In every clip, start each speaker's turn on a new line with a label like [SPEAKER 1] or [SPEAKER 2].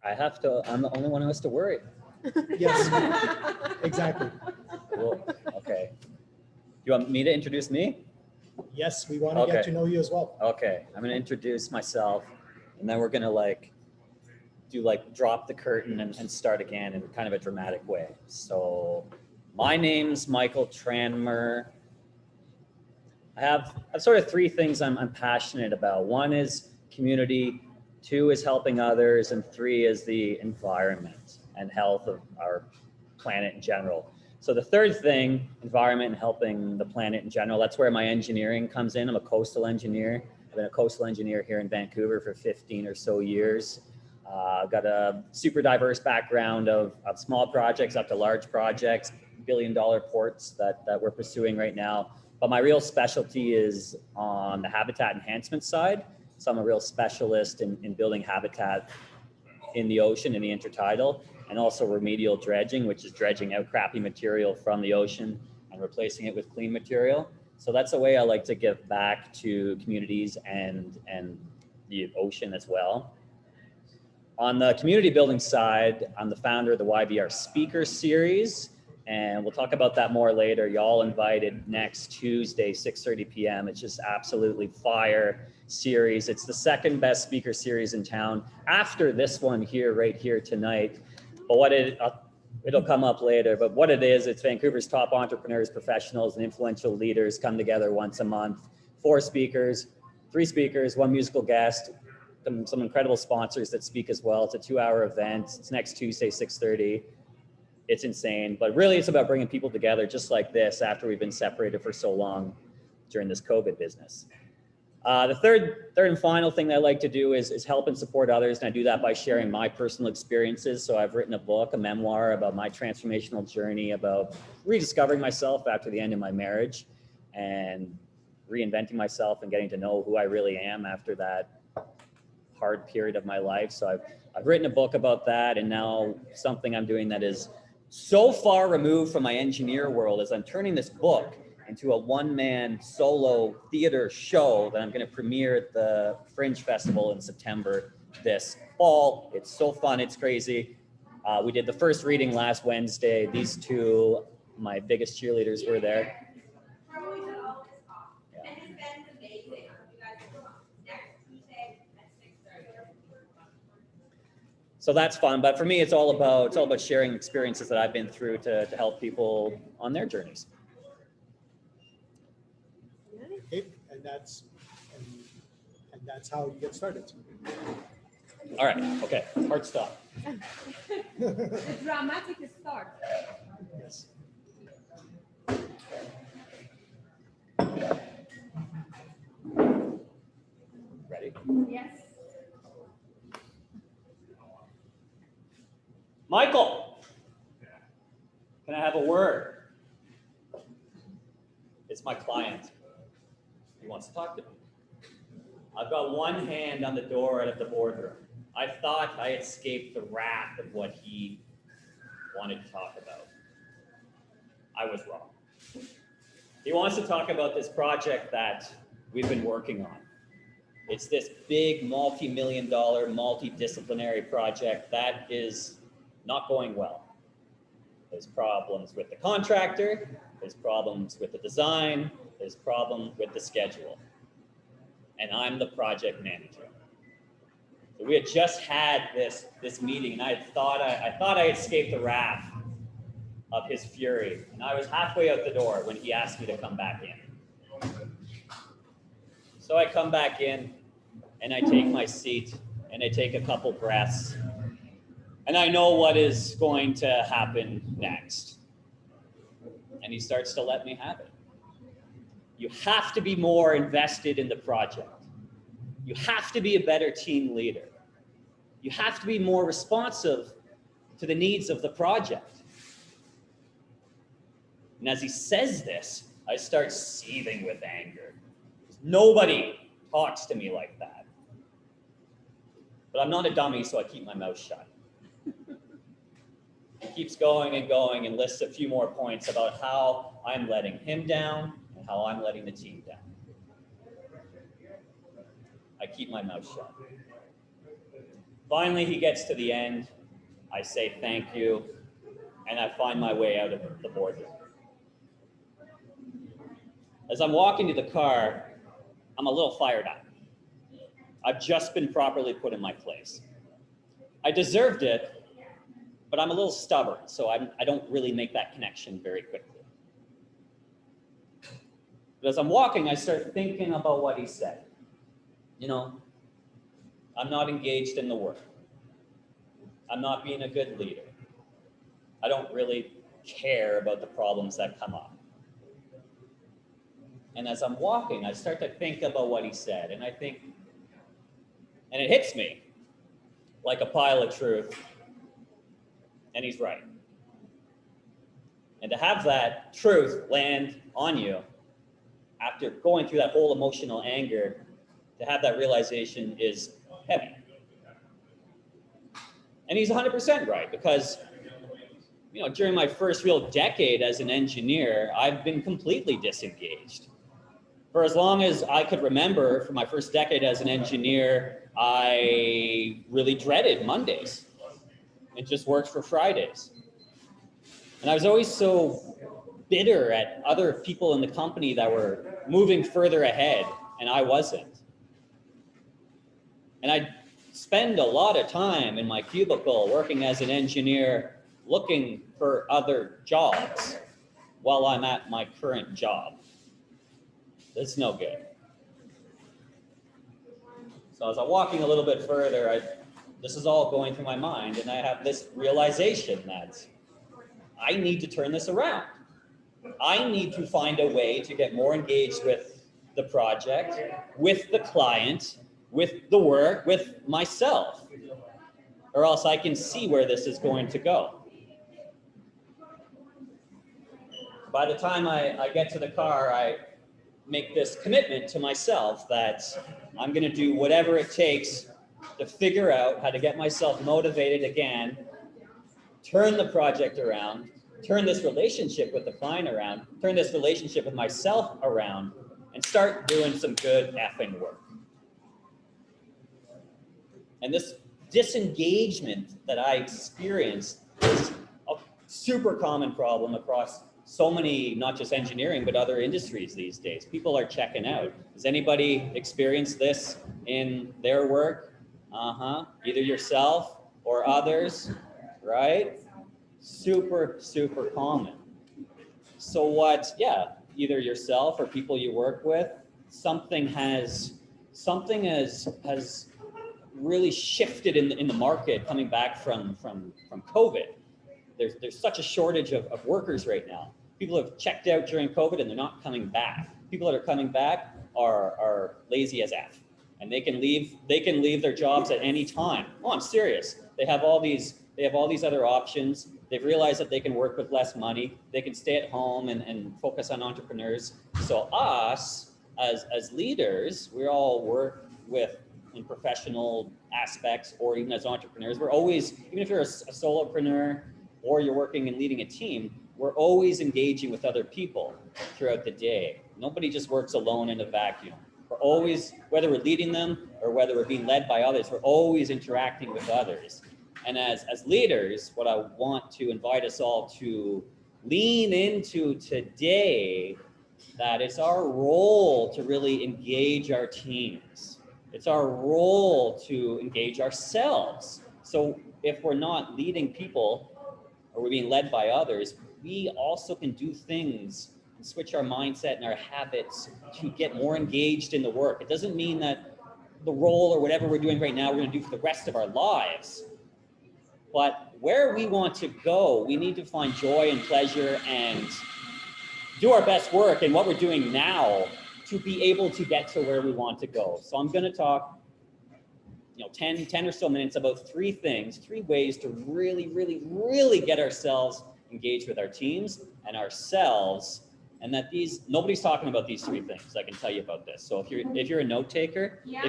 [SPEAKER 1] I'm the only one who has to worry.
[SPEAKER 2] Yes, exactly.
[SPEAKER 1] Cool. Okay. Do you want me to introduce me?
[SPEAKER 2] Yes, we want to get to know you as well.
[SPEAKER 1] Okay. I'm going to introduce myself, and then we're going to drop the curtain and start again in kind of a dramatic way. So my name's Michael Tranmer. I have sort of three things I'm passionate about. One is community, two is helping others, and three is the environment and health of our planet in general. So the third thing, environment and helping the planet in general, that's where my engineering comes in. I'm a coastal engineer. I've been a coastal engineer here in Vancouver for 15 or so years. I've got a super diverse background of small projects up to large projects, billion-dollar ports that we're pursuing right now. But my real specialty is on the habitat enhancement side. So I'm a real specialist in building habitat in the ocean, in the intertidal, and also remedial dredging, which is dredging out crappy material from the ocean and replacing it with clean material. So that's a way I like to give back to communities and the ocean as well. On the community building side, I'm the founder of the YVR Speaker Series, and we'll talk about that more later. Y'all invited next Tuesday, 6:30 p.m. It's just absolutely fire series. It's the second best speaker series in town after this one here, right here tonight. But it'll come up later, but what it is, it's Vancouver's top entrepreneurs, professionals, and influential leaders come together once a month. 4 speakers, 3 speakers, 1 musical guest, some incredible sponsors that speak as well. It's a 2-hour event. It's next Tuesday, 6:30. It's insane, but really it's about bringing people together just like this after we've been separated for so long during this COVID business. The third and final thing that I like to do is help and support others, and I do that by sharing my personal experiences. So I've written a book, a memoir about my transformational journey, about rediscovering myself after the end of my marriage and reinventing myself and getting to know who I really am after that hard period of my life. So I've written a book about that, and now something I'm doing that is so far removed from my engineer world is I'm turning this book into a one-man solo theater show that I'm going to premiere at the Fringe Festival in September this fall. It's so fun. It's crazy. We did the first reading last Wednesday. These two, my biggest cheerleaders, were there. So that's fun, but for me, it's all about sharing experiences that I've been through to help people on their journeys.
[SPEAKER 2] Okay, and that's how you get started.
[SPEAKER 1] All right. Okay. Hard stop.
[SPEAKER 3] The dramatic start.
[SPEAKER 2] Yes.
[SPEAKER 1] Ready?
[SPEAKER 3] Yes.
[SPEAKER 1] Michael, can I have a word? It's my client. He wants to talk to me. I've got one hand on the door out of the boardroom. I thought I escaped the wrath of what he wanted to talk about. I was wrong. He wants to talk about this project that we've been working on. It's this big multi-million-dollar, multidisciplinary project that is not going well. There's problems with the contractor, there's problems with the design, there's problems with the schedule. And I'm the project manager. So we had just had this meeting, and I thought I escaped the wrath of his fury. And I was halfway out the door when he asked me to come back in. So I come back in, and I take my seat, and I take a couple breaths, and I know what is going to happen next. And he starts to let me have it. You have to be more invested in the project. You have to be a better team leader. You have to be more responsive to the needs of the project. And as he says this, I start seething with anger. Nobody talks to me like that. But I'm not a dummy, so I keep my mouth shut. He keeps going and lists a few more points about how I'm letting him down and how I'm letting the team down. I keep my mouth shut. Finally, he gets to the end. I say thank you, and I find my way out of the boardroom. As I'm walking to the car, I'm a little fired up. I've just been properly put in my place. I deserved it, but I'm a little stubborn, so I don't really make that connection very quickly. But as I'm walking, I start thinking about what he said. You know, I'm not engaged in the work. I'm not being a good leader. I don't really care about the problems that come up. And as I'm walking, I start to think about what he said, and I think, and it hits me like a pile of truth, and he's right. And to have that truth land on you after going through that whole emotional anger, to have that realization is heavy. And he's 100% right, because you know, during my first real decade as an engineer, I've been completely disengaged. For as long as I could remember, for my first decade as an engineer, I really dreaded Mondays. It just worked for Fridays. And I was always so bitter at other people in the company that were moving further ahead, and I wasn't. And I'd spend a lot of time in my cubicle working as an engineer, looking for other jobs while I'm at my current job. That's no good. So as I'm walking a little bit further, this is all going through my mind, and I have this realization that I need to turn this around. I need to find a way to get more engaged with the project, with the client, with the work, with myself, or else I can see where this is going to go. By the time I get to the car, I make this commitment to myself that I'm going to do whatever it takes to figure out how to get myself motivated again, turn the project around, turn this relationship with the client around, turn this relationship with myself around, and start doing some good effing work. And this disengagement that I experienced is a super common problem across so many, not just engineering, but other industries these days. People are checking out. Has anybody experienced this in their work? Either yourself or others, right? Super, super common. So what, either yourself or people you work with, something has really shifted in the market coming back from COVID. There's such a shortage of workers right now. People have checked out during COVID and they're not coming back. People that are coming back are lazy as F, and they can leave their jobs at any time. Oh, I'm serious. They have all these other options. They've realized that they can work with less money. They can stay at home and focus on entrepreneurs. So us as leaders, we all work with in professional aspects or even as entrepreneurs. We're always, even if you're a solopreneur or you're working and leading a team, we're always engaging with other people throughout the day. Nobody just works alone in a vacuum. We're always, whether we're leading them or whether we're being led by others, we're always interacting with others. And as leaders, what I want to invite us all to lean into today, that it's our role to really engage our teams. It's our role to engage ourselves. So if we're not leading people or we're being led by others, we also can do things and switch our mindset and our habits to get more engaged in the work. It doesn't mean that the role or whatever we're doing right now, we're going to do for the rest of our lives. But where we want to go, we need to find joy and pleasure and do our best work in what we're doing now to be able to get to where we want to go. So I'm going to talk 10 or so minutes about three ways to really get ourselves engaged with our teams and ourselves, and that nobody's talking about these three things. I can tell you about this. So if you're a note taker, like,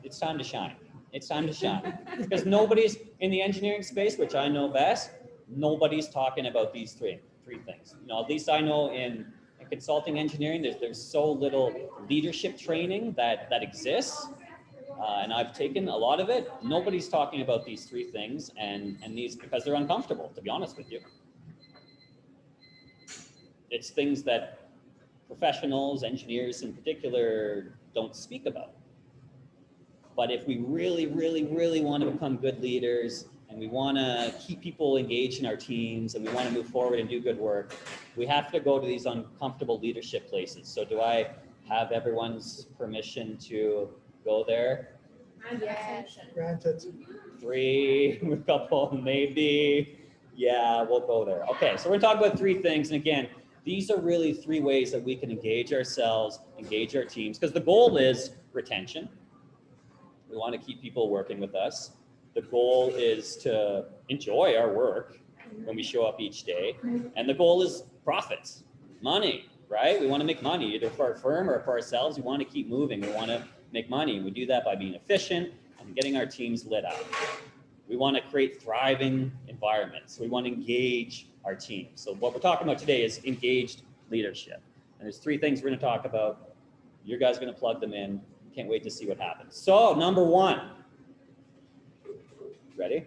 [SPEAKER 1] it's time to shine. It's time to shine. Because nobody's in the engineering space, which I know best, nobody's talking about these three things. At least I know in consulting engineering, there's so little leadership training that exists. And I've taken a lot of it. Nobody's talking about these three things, and these because they're uncomfortable, to be honest with you. It's things that professionals, engineers in particular, don't speak about. But if we really, really, really want to become good leaders, and we want to keep people engaged in our teams, and we want to move forward and do good work, we have to go to these uncomfortable leadership places. So do I have everyone's permission to go there?
[SPEAKER 3] And attention.
[SPEAKER 2] Granted.
[SPEAKER 1] 3, a couple, maybe. Yeah, we'll go there. Okay, so we're gonna talk about 3 things. And again, these are really 3 ways that we can engage ourselves, engage our teams, because the goal is retention. We want to keep people working with us. The goal is to enjoy our work when we show up each day. And the goal is profits, money, right? We want to make money either for our firm or for ourselves. We want to keep moving. We want to make money. We do that by being efficient and getting our teams lit up. We want to create thriving environments. We want to engage our team. So what we're talking about today is engaged leadership. And there's 3 things we're going to talk about. You guys are going to plug them in. Can't wait to see what happens. So number 1. Ready?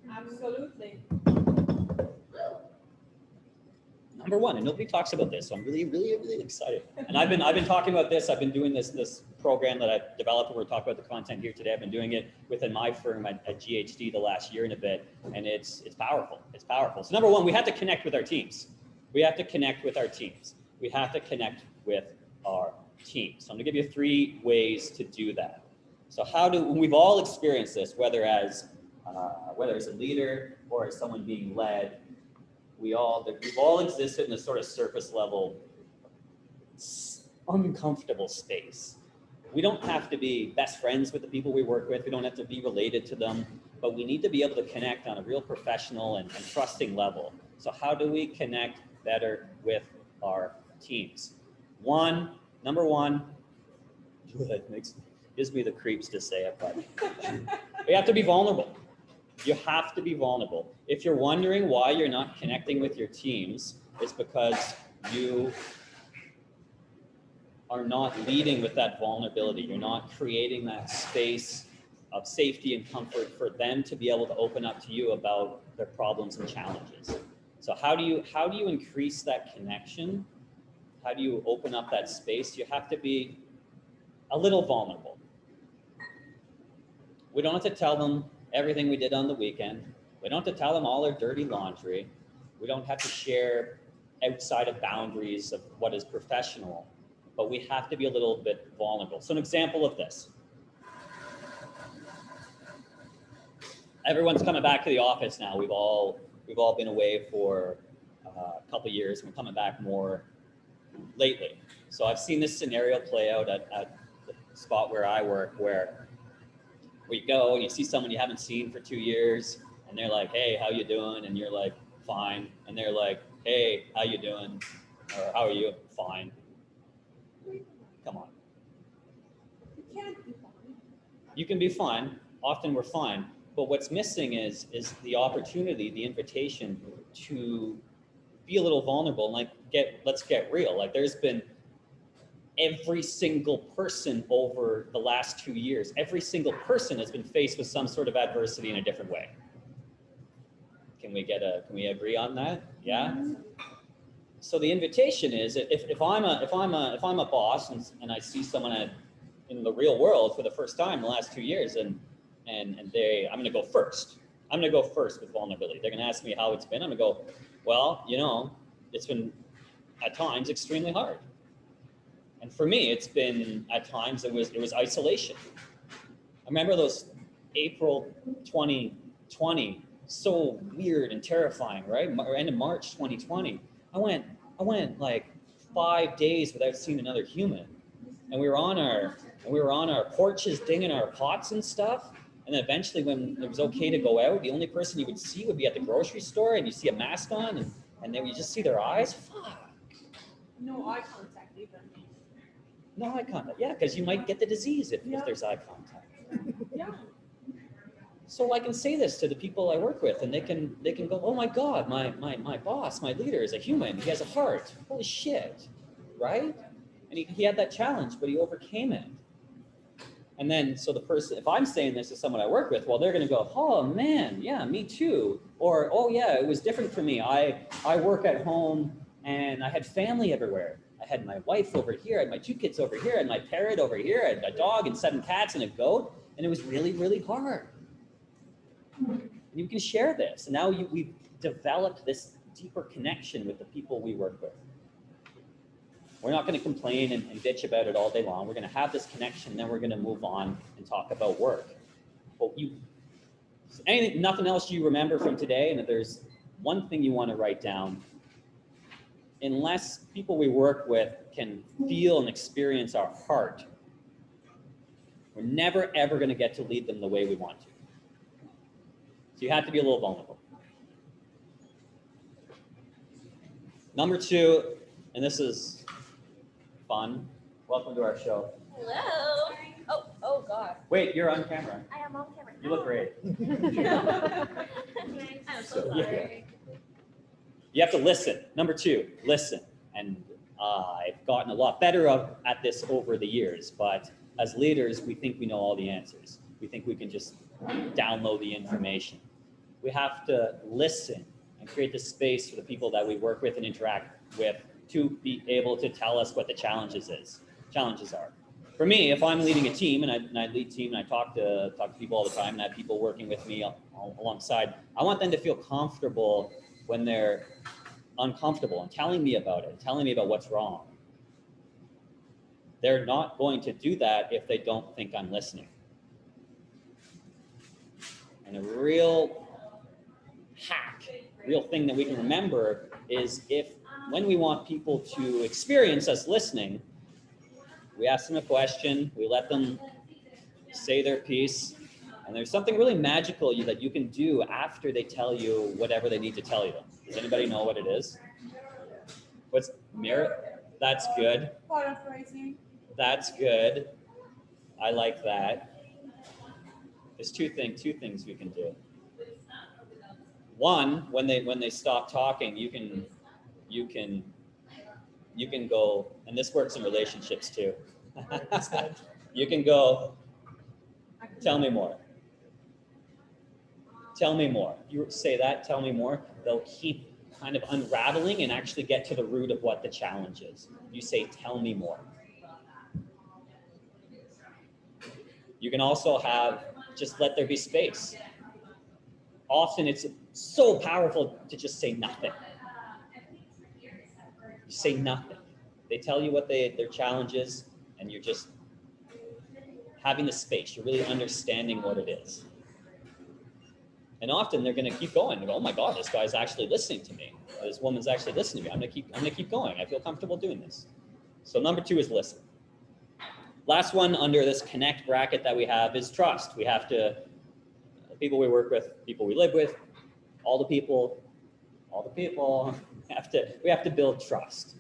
[SPEAKER 3] Absolutely.
[SPEAKER 1] Number 1, and nobody talks about this, so I'm really, really, really excited. And I've been talking about this. I've been doing this program that I've developed. We're talking about the content here today. I've been doing it within my firm at GHD the last year and a bit, and it's powerful. It's powerful. So number 1, we have to connect with our teams. We have to connect with our teams. We have to connect with our teams. So I'm gonna give you 3 ways to do that. So we've all experienced this, whether as a leader or as someone being led. We've all existed in this sort of surface level, uncomfortable space. We don't have to be best friends with the people we work with. We don't have to be related to them, but we need to be able to connect on a real professional and trusting level. So how do we connect better with our teams? Number one, it gives me the creeps to say it, but we have to be vulnerable. You have to be vulnerable. If you're wondering why you're not connecting with your teams, it's because you are not leading with that vulnerability. You're not creating that space of safety and comfort for them to be able to open up to you about their problems and challenges. So how do you increase that connection? How do you open up that space? You have to be a little vulnerable. We don't have to tell them everything we did on the weekend. We don't have to tell them all our dirty laundry. We don't have to share outside of boundaries of what is professional, but we have to be a little bit vulnerable. So an example of this. Everyone's coming back to the office now. We've all been away for a couple of years. We're coming back more lately. So I've seen this scenario play out at the spot where I work, where we go and you see someone you haven't seen for 2 years, and they're like, "Hey, how you doing?" And you're like, "Fine." And they're like, "Hey, how you doing?" Or, "How are you?" "Fine." Come on.
[SPEAKER 3] You can't be fine.
[SPEAKER 1] You can be fine. Often we're fine. But what's missing is the opportunity, the invitation to be a little vulnerable and let's get real. Like there's been every single person over the last 2 years, every single person has been faced with some sort of adversity in a different way. Can we agree on that? Yeah. So the invitation is, if I'm a boss and I see someone in the real world for the first time in the last 2 years, and I'm going to go first. I'm going to go first with vulnerability. They're going to ask me how it's been. I'm going to go, well, it's been at times extremely hard. And for me, it's been at times it was isolation. I remember those April 2020, so weird and terrifying, right? End of March 2020. I went like 5 days without seeing another human, and we were on our porches dinging our pots and stuff. And then eventually, when it was okay to go out, the only person you would see would be at the grocery store, and you see a mask on, and then you just see their eyes. Fuck.
[SPEAKER 3] No eye contact even.
[SPEAKER 1] No eye contact. Yeah, because you might get the disease if there's eye contact.
[SPEAKER 3] Yeah.
[SPEAKER 1] So I can say this to the people I work with, and they can go, "Oh my God, my boss, my leader is a human. He has a heart. Holy shit," right? And he had that challenge, but he overcame it. And then, so the person, if I'm saying this to someone I work with, well, they're going to go, oh man, yeah, me too. Or, oh yeah, it was different for me. I work at home and I had family everywhere. I had my wife over here, I had my 2 kids over here, I had my parrot over here, I had a dog and 7 cats and a goat. And it was really, really hard. And you can share this. And now we've developed this deeper connection with the people we work with. We're not going to complain and bitch about it all day long. We're going to have this connection, then we're going to move on and talk about work. But nothing else you remember from today, and if there's one thing you want to write down, unless people we work with can feel and experience our heart, we're never, ever going to get to lead them the way we want to. So you have to be a little vulnerable. Number 2, and this is fun. Welcome to our show.
[SPEAKER 4] Hello. Oh God.
[SPEAKER 1] Wait, you're on camera.
[SPEAKER 4] I am on camera.
[SPEAKER 1] You look great.
[SPEAKER 4] I'm so sorry.
[SPEAKER 1] You have to listen. Number 2, listen. And I've gotten a lot better at this over the years, but as leaders, we think we know all the answers. We think we can just download the information. We have to listen and create the space for the people that we work with and interact with to be able to tell us what the challenges are. For me, if I'm leading a team and I lead team and I talk to people all the time and I have people working with me alongside, I want them to feel comfortable when they're uncomfortable and telling me about it, telling me about what's wrong. They're not going to do that if they don't think I'm listening. And a real hack, real thing that we can remember is when we want people to experience us listening, we ask them a question, we let them say their piece, and there's something really magical that you can do after they tell you whatever they need to tell you. Does anybody know what it is? What's mirror? That's good.
[SPEAKER 3] Paraphrasing.
[SPEAKER 1] That's good. I like that. There's two things we can do. One, when they stop talking, you can go, and this works in relationships too. You can go, tell me more. Tell me more. You say that, tell me more. They'll keep kind of unraveling and actually get to the root of what the challenge is. You say, tell me more. You can also just let there be space. Often it's so powerful to just say nothing. You say nothing. They tell you what their challenge is, and you're just having the space. You're really understanding what it is. And often they're going to keep going. They go, oh my God, this guy's actually listening to me. This woman's actually listening to me. I'm going to keep going. I feel comfortable doing this. So number 2 is listen. Last one under this connect bracket that we have is trust. We have to, people we work with, people we live with, all the people, we have to build trust.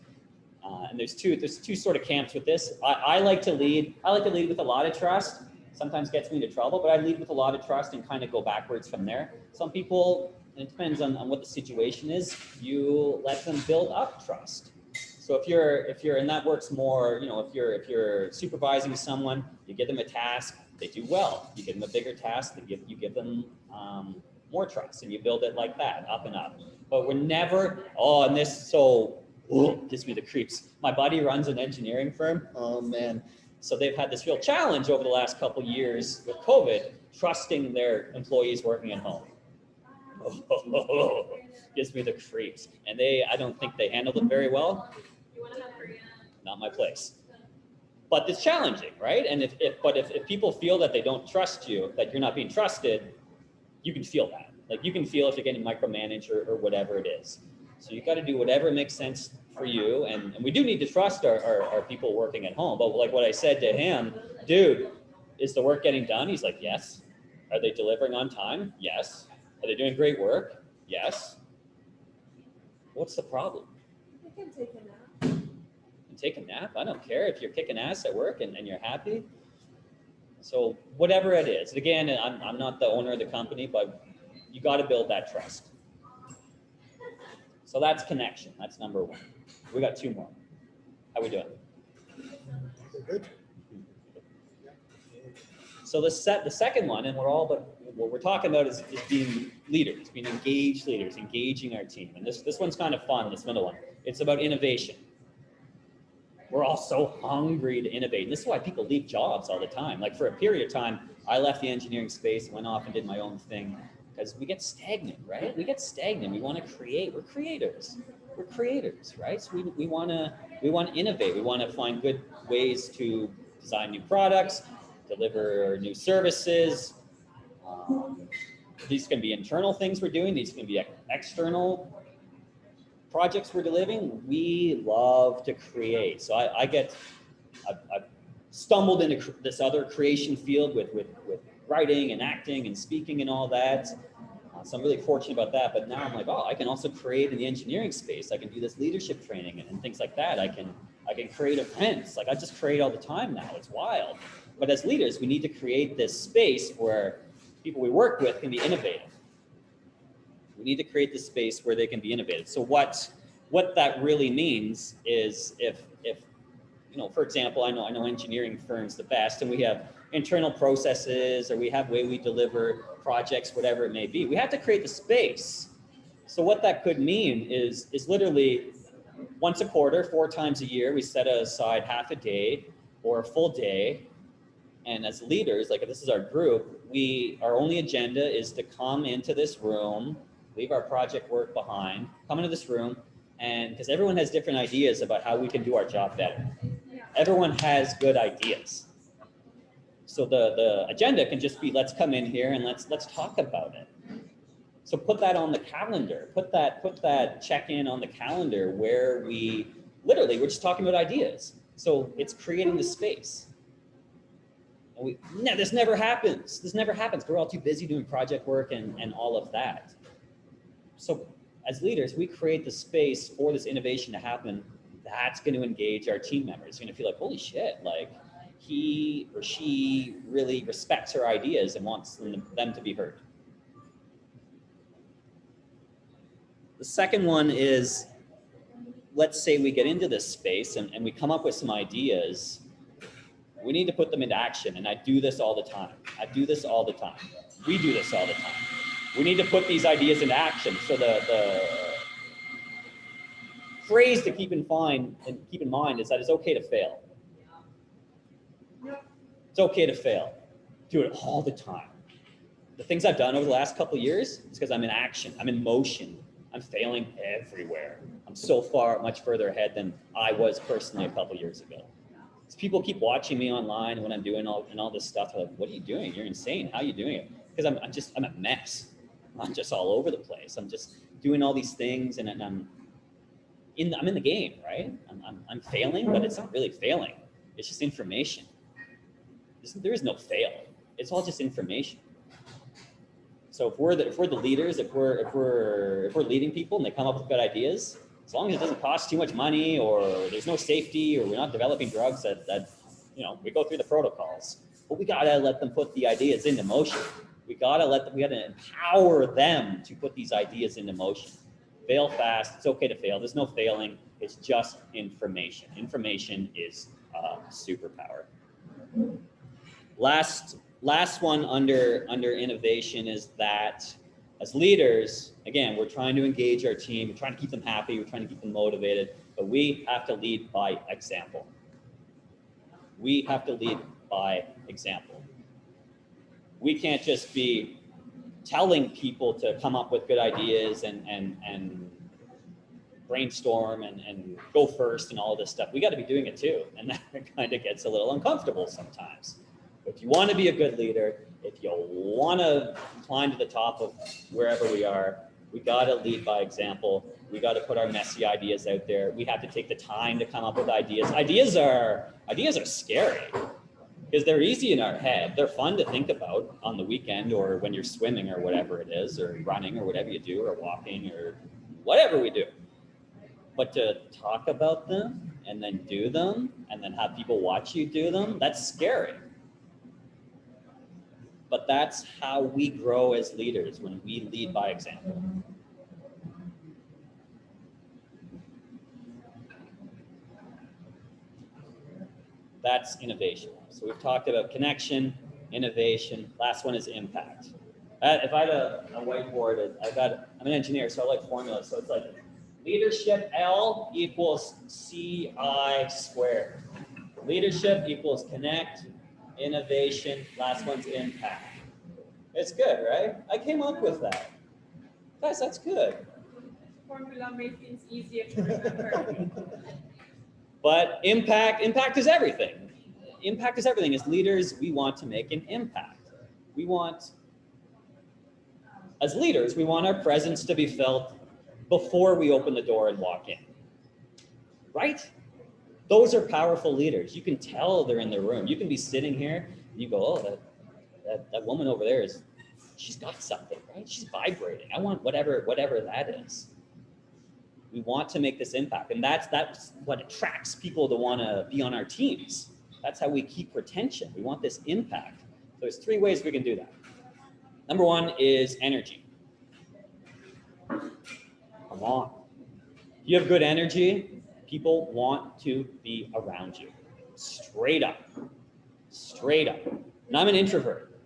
[SPEAKER 1] And there's two sort of camps with this. I like to lead with a lot of trust. Sometimes gets me into trouble, but I lead with a lot of trust and kind of go backwards from there. Some people, and it depends on what the situation is, you let them build up trust. So if you're, and that works more, if you're supervising someone, you give them a task, they do well. You give them a bigger task, you give them more trust, and you build it like that, up and up. But we're never, gives me the creeps. My buddy runs an engineering firm. Oh man. So they've had this real challenge over the last couple of years with COVID, trusting their employees working at home. Gives me the creeps. And I don't think they handled it very well. Not my place. But it's challenging, right? And if people feel that they don't trust you, that you're not being trusted, you can feel that. Like you can feel if you're getting micromanaged or whatever it is. So you got to do whatever makes sense for you. And we do need to trust our people working at home. But like what I said to him, dude, is the work getting done? He's like, yes. Are they delivering on time? Yes. Are they doing great work? Yes. What's the problem?
[SPEAKER 3] You can take a nap.
[SPEAKER 1] Take a nap. I don't care if you're kicking ass at work and you're happy. So whatever it is, again, I'm not the owner of the company, but you got to build that trust. So that's connection. That's number 1. We got 2 more. How we doing?
[SPEAKER 2] We're good.
[SPEAKER 1] So the second one, and what we're talking about is being leaders, being engaged leaders, engaging our team. And this one's kind of fun, this middle one. It's about innovation. We're all so hungry to innovate. And this is why people leave jobs all the time. Like for a period of time, I left the engineering space, went off and did my own thing because we get stagnant, right? We get stagnant. We want to create. We're creators. We're creators, right? So we want to innovate. We want to find good ways to design new products, deliver new services. These can be internal things we're doing. These can be external projects we're delivering. We love to create. So I've stumbled into this other creation field with writing and acting and speaking and all that. So I'm really fortunate about that. But now I'm like, oh, I can also create in the engineering space. I can do this leadership training and things like that. I can create events. Like I just create all the time now. It's wild. But as leaders, we need to create this space where people we work with can be innovative. We need to create this space where they can be innovative. So what that really means is if for example, I know engineering firms the best, and we have internal processes, or we have way we deliver projects, whatever it may be. We have to create the space. So what that could mean is literally once a quarter, 4 times a year, we set aside half a day or a full day. And as leaders, like if this is our group, our only agenda is to come into this room, leave our project work behind, come into this room, and because everyone has different ideas about how we can do our job better. Everyone has good ideas. So the agenda can just be, let's come in here and let's talk about it. So put that on the calendar, put that check-in on the calendar where we're just talking about ideas. So it's creating the space. And this never happens. We're all too busy doing project work and all of that. So as leaders, we create the space for this innovation to happen. That's going to engage our team members. You're going to feel like, holy shit, like he or she really respects our ideas and wants them to be heard. The second one is, let's say we get into this space and we come up with some ideas. We need to put them into action. And I do this all the time. We do this all the time. We need to put these ideas into action. So the phrase to keep in mind is that it's okay to fail. It's okay to fail. Do it all the time. The things I've done over the last couple of years is because I'm in action. I'm in motion. I'm failing everywhere. I'm so much further ahead than I was personally a couple of years ago. So people keep watching me online when I'm doing all this stuff. They're like, what are you doing? You're insane. How are you doing it? Because I'm a mess. I'm just all over the place. I'm just doing all these things, and I'm in the game, right? I'm failing, but it's not really failing. It's just information. There is no fail. It's all just information. So if we're the leaders, if we're leading people and they come up with good ideas, as long as it doesn't cost too much money, or there's no safety, or we're not developing drugs that we go through the protocols. But we gotta let them put the ideas into motion. We gotta empower them to put these ideas into motion. Fail fast. It's okay to fail. There's no failing. It's just information. Information is a superpower. Last one under innovation is that as leaders, again, we're trying to engage our team. We're trying to keep them happy. We're trying to keep them motivated. But we have to lead by example. We have to lead by example. We can't just be telling people to come up with good ideas and brainstorm and go first and all of this stuff. We got to be doing it too. And that kind of gets a little uncomfortable sometimes. But if you want to be a good leader, if you want to climb to the top of wherever we are, we got to lead by example. We got to put our messy ideas out there. We have to take the time to come up with ideas. Ideas are scary because they're easy in our head. They're fun to think about on the weekend or when you're swimming or whatever it is, or running or whatever you do, or walking or whatever we do. But to talk about them and then do them and then have people watch you do them, that's scary. But that's how we grow as leaders, when we lead by example. That's innovation. So we've talked about connection, innovation. Last one is impact. If I had a whiteboard, I'm an engineer, so I like formulas. So it's like leadership L equals CI squared. Leadership equals connect, innovation, last one's impact. It's good, right? I came up with that. Guys, that's good.
[SPEAKER 3] Formula made things easier to remember.
[SPEAKER 1] But impact is everything. Impact is everything. As leaders, we want to make an impact. As leaders, we want our presence to be felt before we open the door and walk in. Right? Those are powerful leaders. You can tell they're in the room. You can be sitting here and you go, oh, that woman over there she's got something, right? She's vibrating. I want whatever that is. We want to make this impact. And that's what attracts people to want to be on our teams. That's how we keep retention. We want this impact. So there's 3 ways we can do that. Number 1 is energy. Come on. If you have good energy, people want to be around you. Straight up. And I'm an introvert,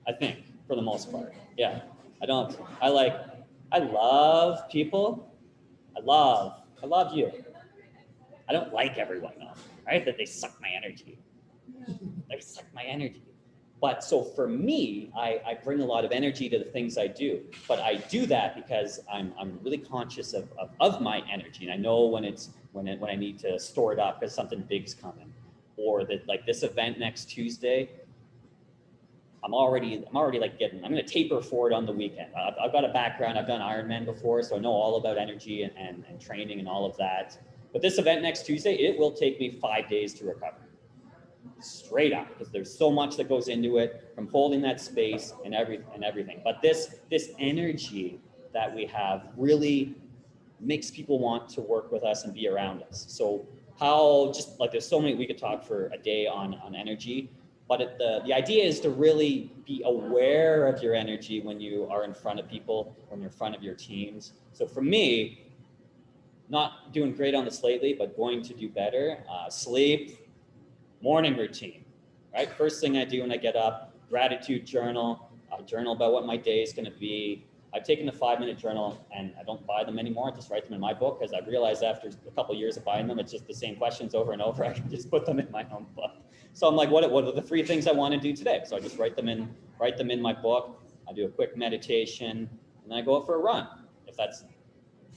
[SPEAKER 1] I think, for the most part. Yeah. I love people. I love you. I don't like everyone though, right? That they suck my energy. They suck my energy. But so for me, I bring a lot of energy to the things I do, but I do that because I'm really conscious of my energy, and I know when I need to store it up because something big's coming, or that like this event next Tuesday. I'm already like I'm going to taper for it on the weekend. I've got a background. I've done Ironman before, so I know all about energy and training and all of that. But this event next Tuesday, it will take me 5 days to recover. Straight up, because there's so much that goes into it, from holding that space and everything. But this energy that we have really makes people want to work with us and be around us. So there's so many, we could talk for a day on energy, but the idea is to really be aware of your energy when you are in front of people, when you're in front of your teams. So for me, not doing great on this lately, but going to do better, sleep, morning routine, right? First thing I do when I get up, gratitude journal, journal about what my day is going to be. I've taken the 5-minute journal and I don't buy them anymore. I just write them in my book because I realized after a couple of years of buying them, it's just the same questions over and over. I can just put them in my own book. So I'm like, what are the 3 things I want to do today? So I just write them in my book. I do a quick meditation and then I go out for a run if that's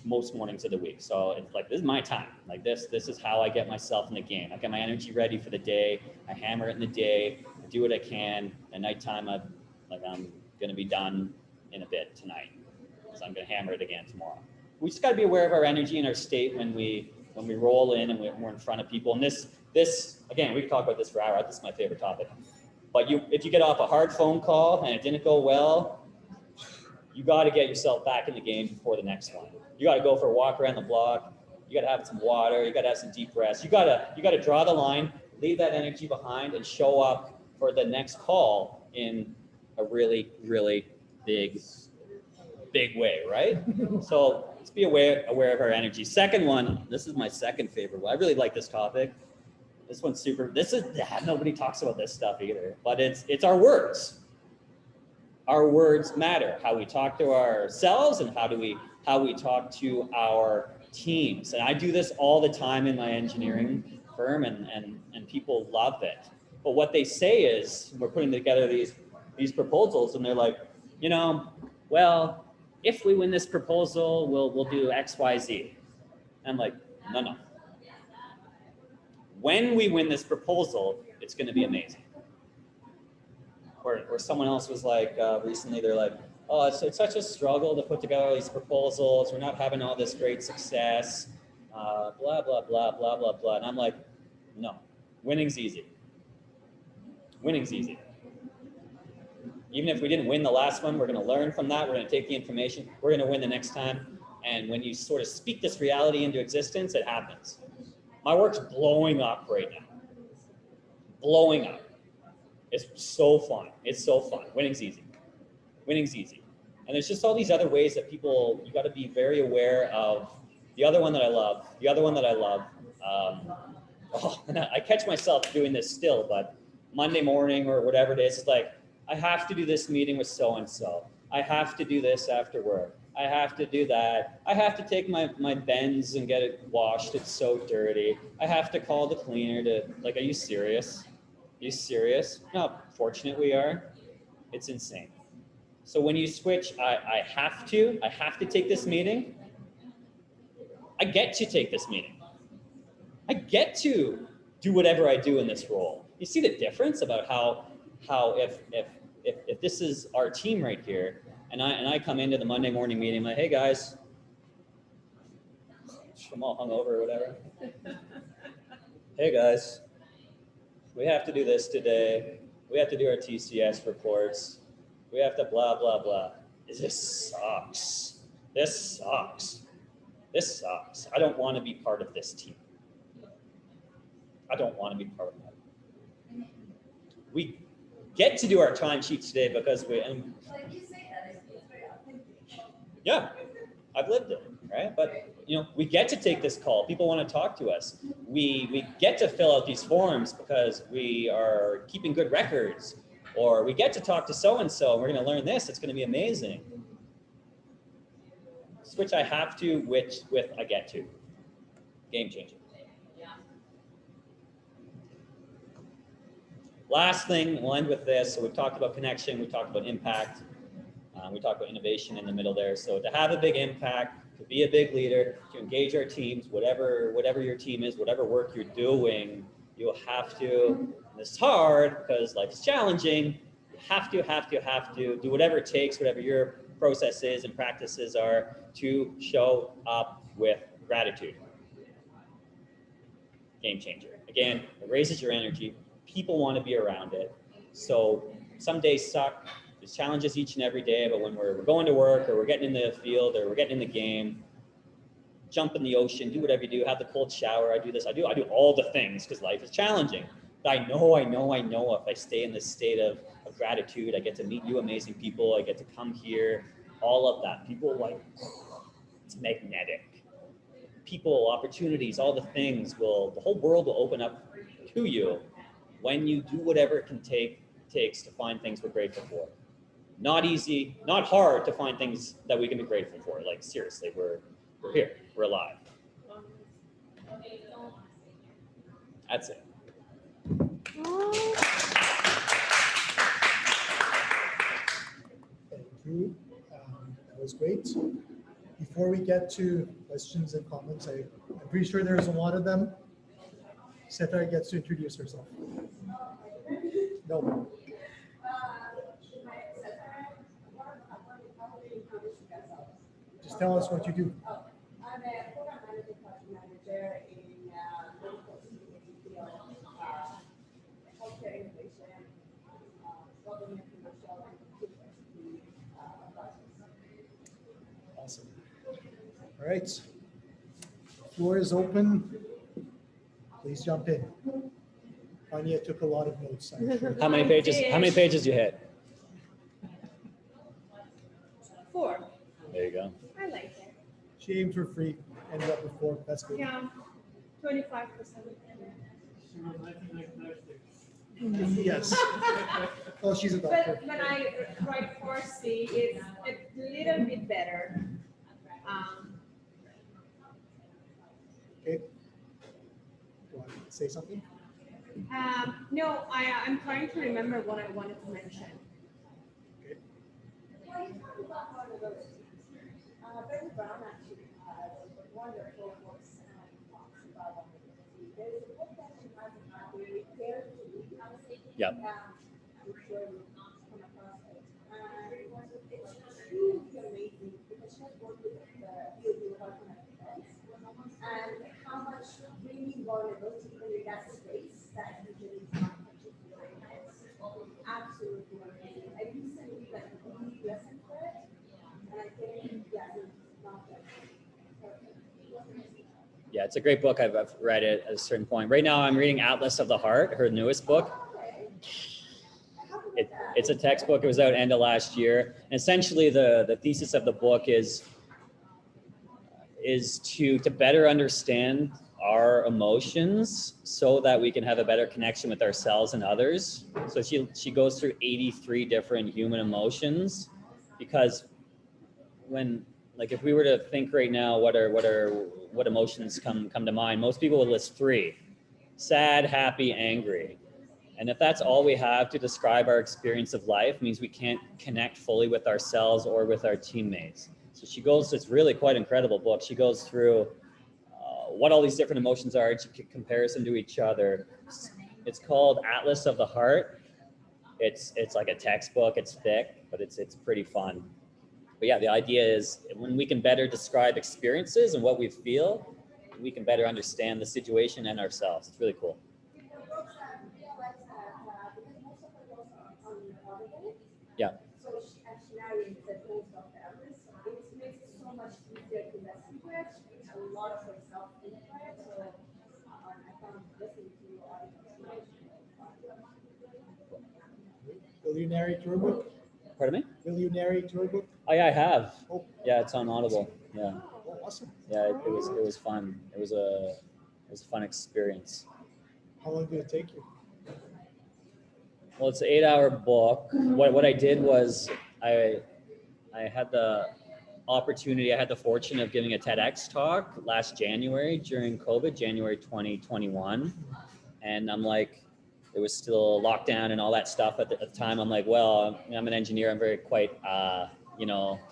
[SPEAKER 1] most mornings of the week. So it's like, this is my time. Like this is how I get myself in the game. I get my energy ready for the day. I hammer it in the day. I do what I can. At nighttime, I'm going to be done in a bit tonight. So I'm going to hammer it again tomorrow. We just got to be aware of our energy and our state when we roll in and we're in front of people. And this again, we could talk about this for hours. This is my favorite topic. But if you get off a hard phone call and it didn't go well, you got to get yourself back in the game before the next one. You got to go for a walk around the block. You got to have some water. You got to have some deep breaths. You got to draw the line, leave that energy behind, and show up for the next call in a really, really big way, right? So let's be aware of our energy. Second one, this is my second favorite one. I really like this topic. This one's super. Nobody talks about this stuff either, but it's our words. Our words matter. How we talk to ourselves and how we talk to our teams. And I do this all the time in my engineering firm, and people love it. But what they say is, we're putting together these proposals, and they're like, well, if we win this proposal, we'll do X, Y, Z. And I'm like, no. When we win this proposal, it's going to be amazing. Or someone else was like, recently, they're like, oh, it's such a struggle to put together all these proposals. We're not having all this great success, blah, blah, blah, blah, blah, blah. And I'm like, no, winning's easy. Winning's easy. Even if we didn't win the last one, we're going to learn from that. We're going to take the information. We're going to win the next time. And when you sort of speak this reality into existence, it happens. My work's blowing up right now. Blowing up. It's so fun. It's so fun. Winning's easy. Winning's easy. And there's just all these other ways that you got to be very aware of. The other one that I love, I catch myself doing this still, but Monday morning or whatever it is, it's like, I have to do this meeting with so-and-so. I have to do this after work. I have to do that. I have to take my Benz and get it washed. It's so dirty. I have to call the cleaner to, like, are you serious? Are you serious? No, fortunate we are. It's insane. So when you switch, I have to take this meeting. I get to take this meeting. I get to do whatever I do in this role. You see the difference about how if this is our team right here, and I come into the Monday morning meeting, like, hey guys, I'm all hungover or whatever. Hey guys, we have to do this today. We have to do our TCS reports. We have to blah, blah, blah. This sucks. This sucks. This sucks. I don't want to be part of this team. I don't want to be part of that. We get to do our timesheets today because yeah, I've lived it, right? But we get to take this call. People want to talk to us. We get to fill out these forms because we are keeping good records, or we get to talk to so-and-so and we're going to learn this. It's going to be amazing. Switch I have to, with I get to. Game changer. Last thing, we'll end with this. So we've talked about connection, we talked about impact, we talked about innovation in the middle there. So to have a big impact, to be a big leader, to engage our teams, whatever your team is, whatever work you're doing, you'll have to, and this is hard because life is challenging, you have to do whatever it takes, whatever your processes and practices are, to show up with gratitude. Game changer. Again, it raises your energy. People want to be around it. So some days suck. There's challenges each and every day, but when we're going to work or we're getting in the field or we're getting in the game, jump in the ocean, do whatever you do, have the cold shower. I do this. I do all the things because life is challenging. But I know if I stay in this state of gratitude, I get to meet you amazing people. I get to come here, all of that. People it's magnetic. People, opportunities, all the things the whole world will open up to you when you do whatever it takes to find things we're grateful for. Not easy, not hard to find things that we can be grateful for. Like seriously, we're here, we're alive. That's it.
[SPEAKER 2] Thank you. That was great. Before we get to questions and comments, I'm pretty sure there's a lot of them. Satori gets to introduce herself. No. Just tell us what you do.
[SPEAKER 5] I'm a program manager in healthcare innovation, government commercial, and
[SPEAKER 2] Awesome. All right. Floor is open. Please jump in. Anya took a lot of notes, I'm sure.
[SPEAKER 1] How many pages you hit?
[SPEAKER 3] 4.
[SPEAKER 1] There you go.
[SPEAKER 3] I like it.
[SPEAKER 2] She aimed for free, ended up with 4. That's good.
[SPEAKER 3] Yeah, 25%.
[SPEAKER 2] Yes. Oh, she's a doctor.
[SPEAKER 3] But when I write 4C, it's a little bit better.
[SPEAKER 2] Okay. Do you want to say something?
[SPEAKER 3] No, I'm trying to remember what I wanted to mention.
[SPEAKER 2] Okay.
[SPEAKER 5] Well, you talked about vulnerability. Ben Brown actually has wonderful books and talks about vulnerability. There's a book that she has very Dare to Lead.
[SPEAKER 1] Yep.
[SPEAKER 5] I'm sure you've come across it. It's truly amazing because she has worked with the DoD Department of Defense and how much bringing vulnerability in that space that usually is not particularly nice. Absolutely amazing. I recently really listened to it, and I think it's not that perfect.
[SPEAKER 1] Yeah, it's a great book. I've read it at a certain point. Right now, I'm reading Atlas of the Heart, her newest book. It's a textbook. It was out end of last year. And essentially, the thesis of the book is to better understand our emotions so that we can have a better connection with ourselves and others. So she goes through 83 different human emotions, because when, like, if we were to think right now, what emotions come to mind, most people would list 3: sad, happy, angry. And if that's all we have to describe our experience of life, means we can't connect fully with ourselves or with our teammates. So it's really quite an incredible book. She goes through what all these different emotions are, and she compares them to each other. It's called Atlas of the Heart. It's like a textbook. It's thick, but it's pretty fun. But yeah, the idea is when we can better describe experiences and what we feel, we can better understand the situation and ourselves. It's really cool. Yeah.
[SPEAKER 5] So she actually narrates the post of Paris. It makes it so much easier to listen to it. A lot of herself into it. So I found listening to your audience.
[SPEAKER 2] Will you narrate your book?
[SPEAKER 1] Pardon me?
[SPEAKER 2] Will you narrate your book?
[SPEAKER 1] Oh yeah, I have.
[SPEAKER 2] Oh.
[SPEAKER 1] Yeah, it's on Audible. Yeah.
[SPEAKER 2] Oh, awesome.
[SPEAKER 1] Yeah, it was fun. It was a fun experience.
[SPEAKER 2] How long did it take you?
[SPEAKER 1] Well, it's an 8-hour book. What I did was I had the opportunity, I had the fortune of giving a TEDx talk last January during COVID, January 2021. And I'm like, it was still lockdown and all that stuff at the time. I'm like, well, I'm an engineer. I'm very quite,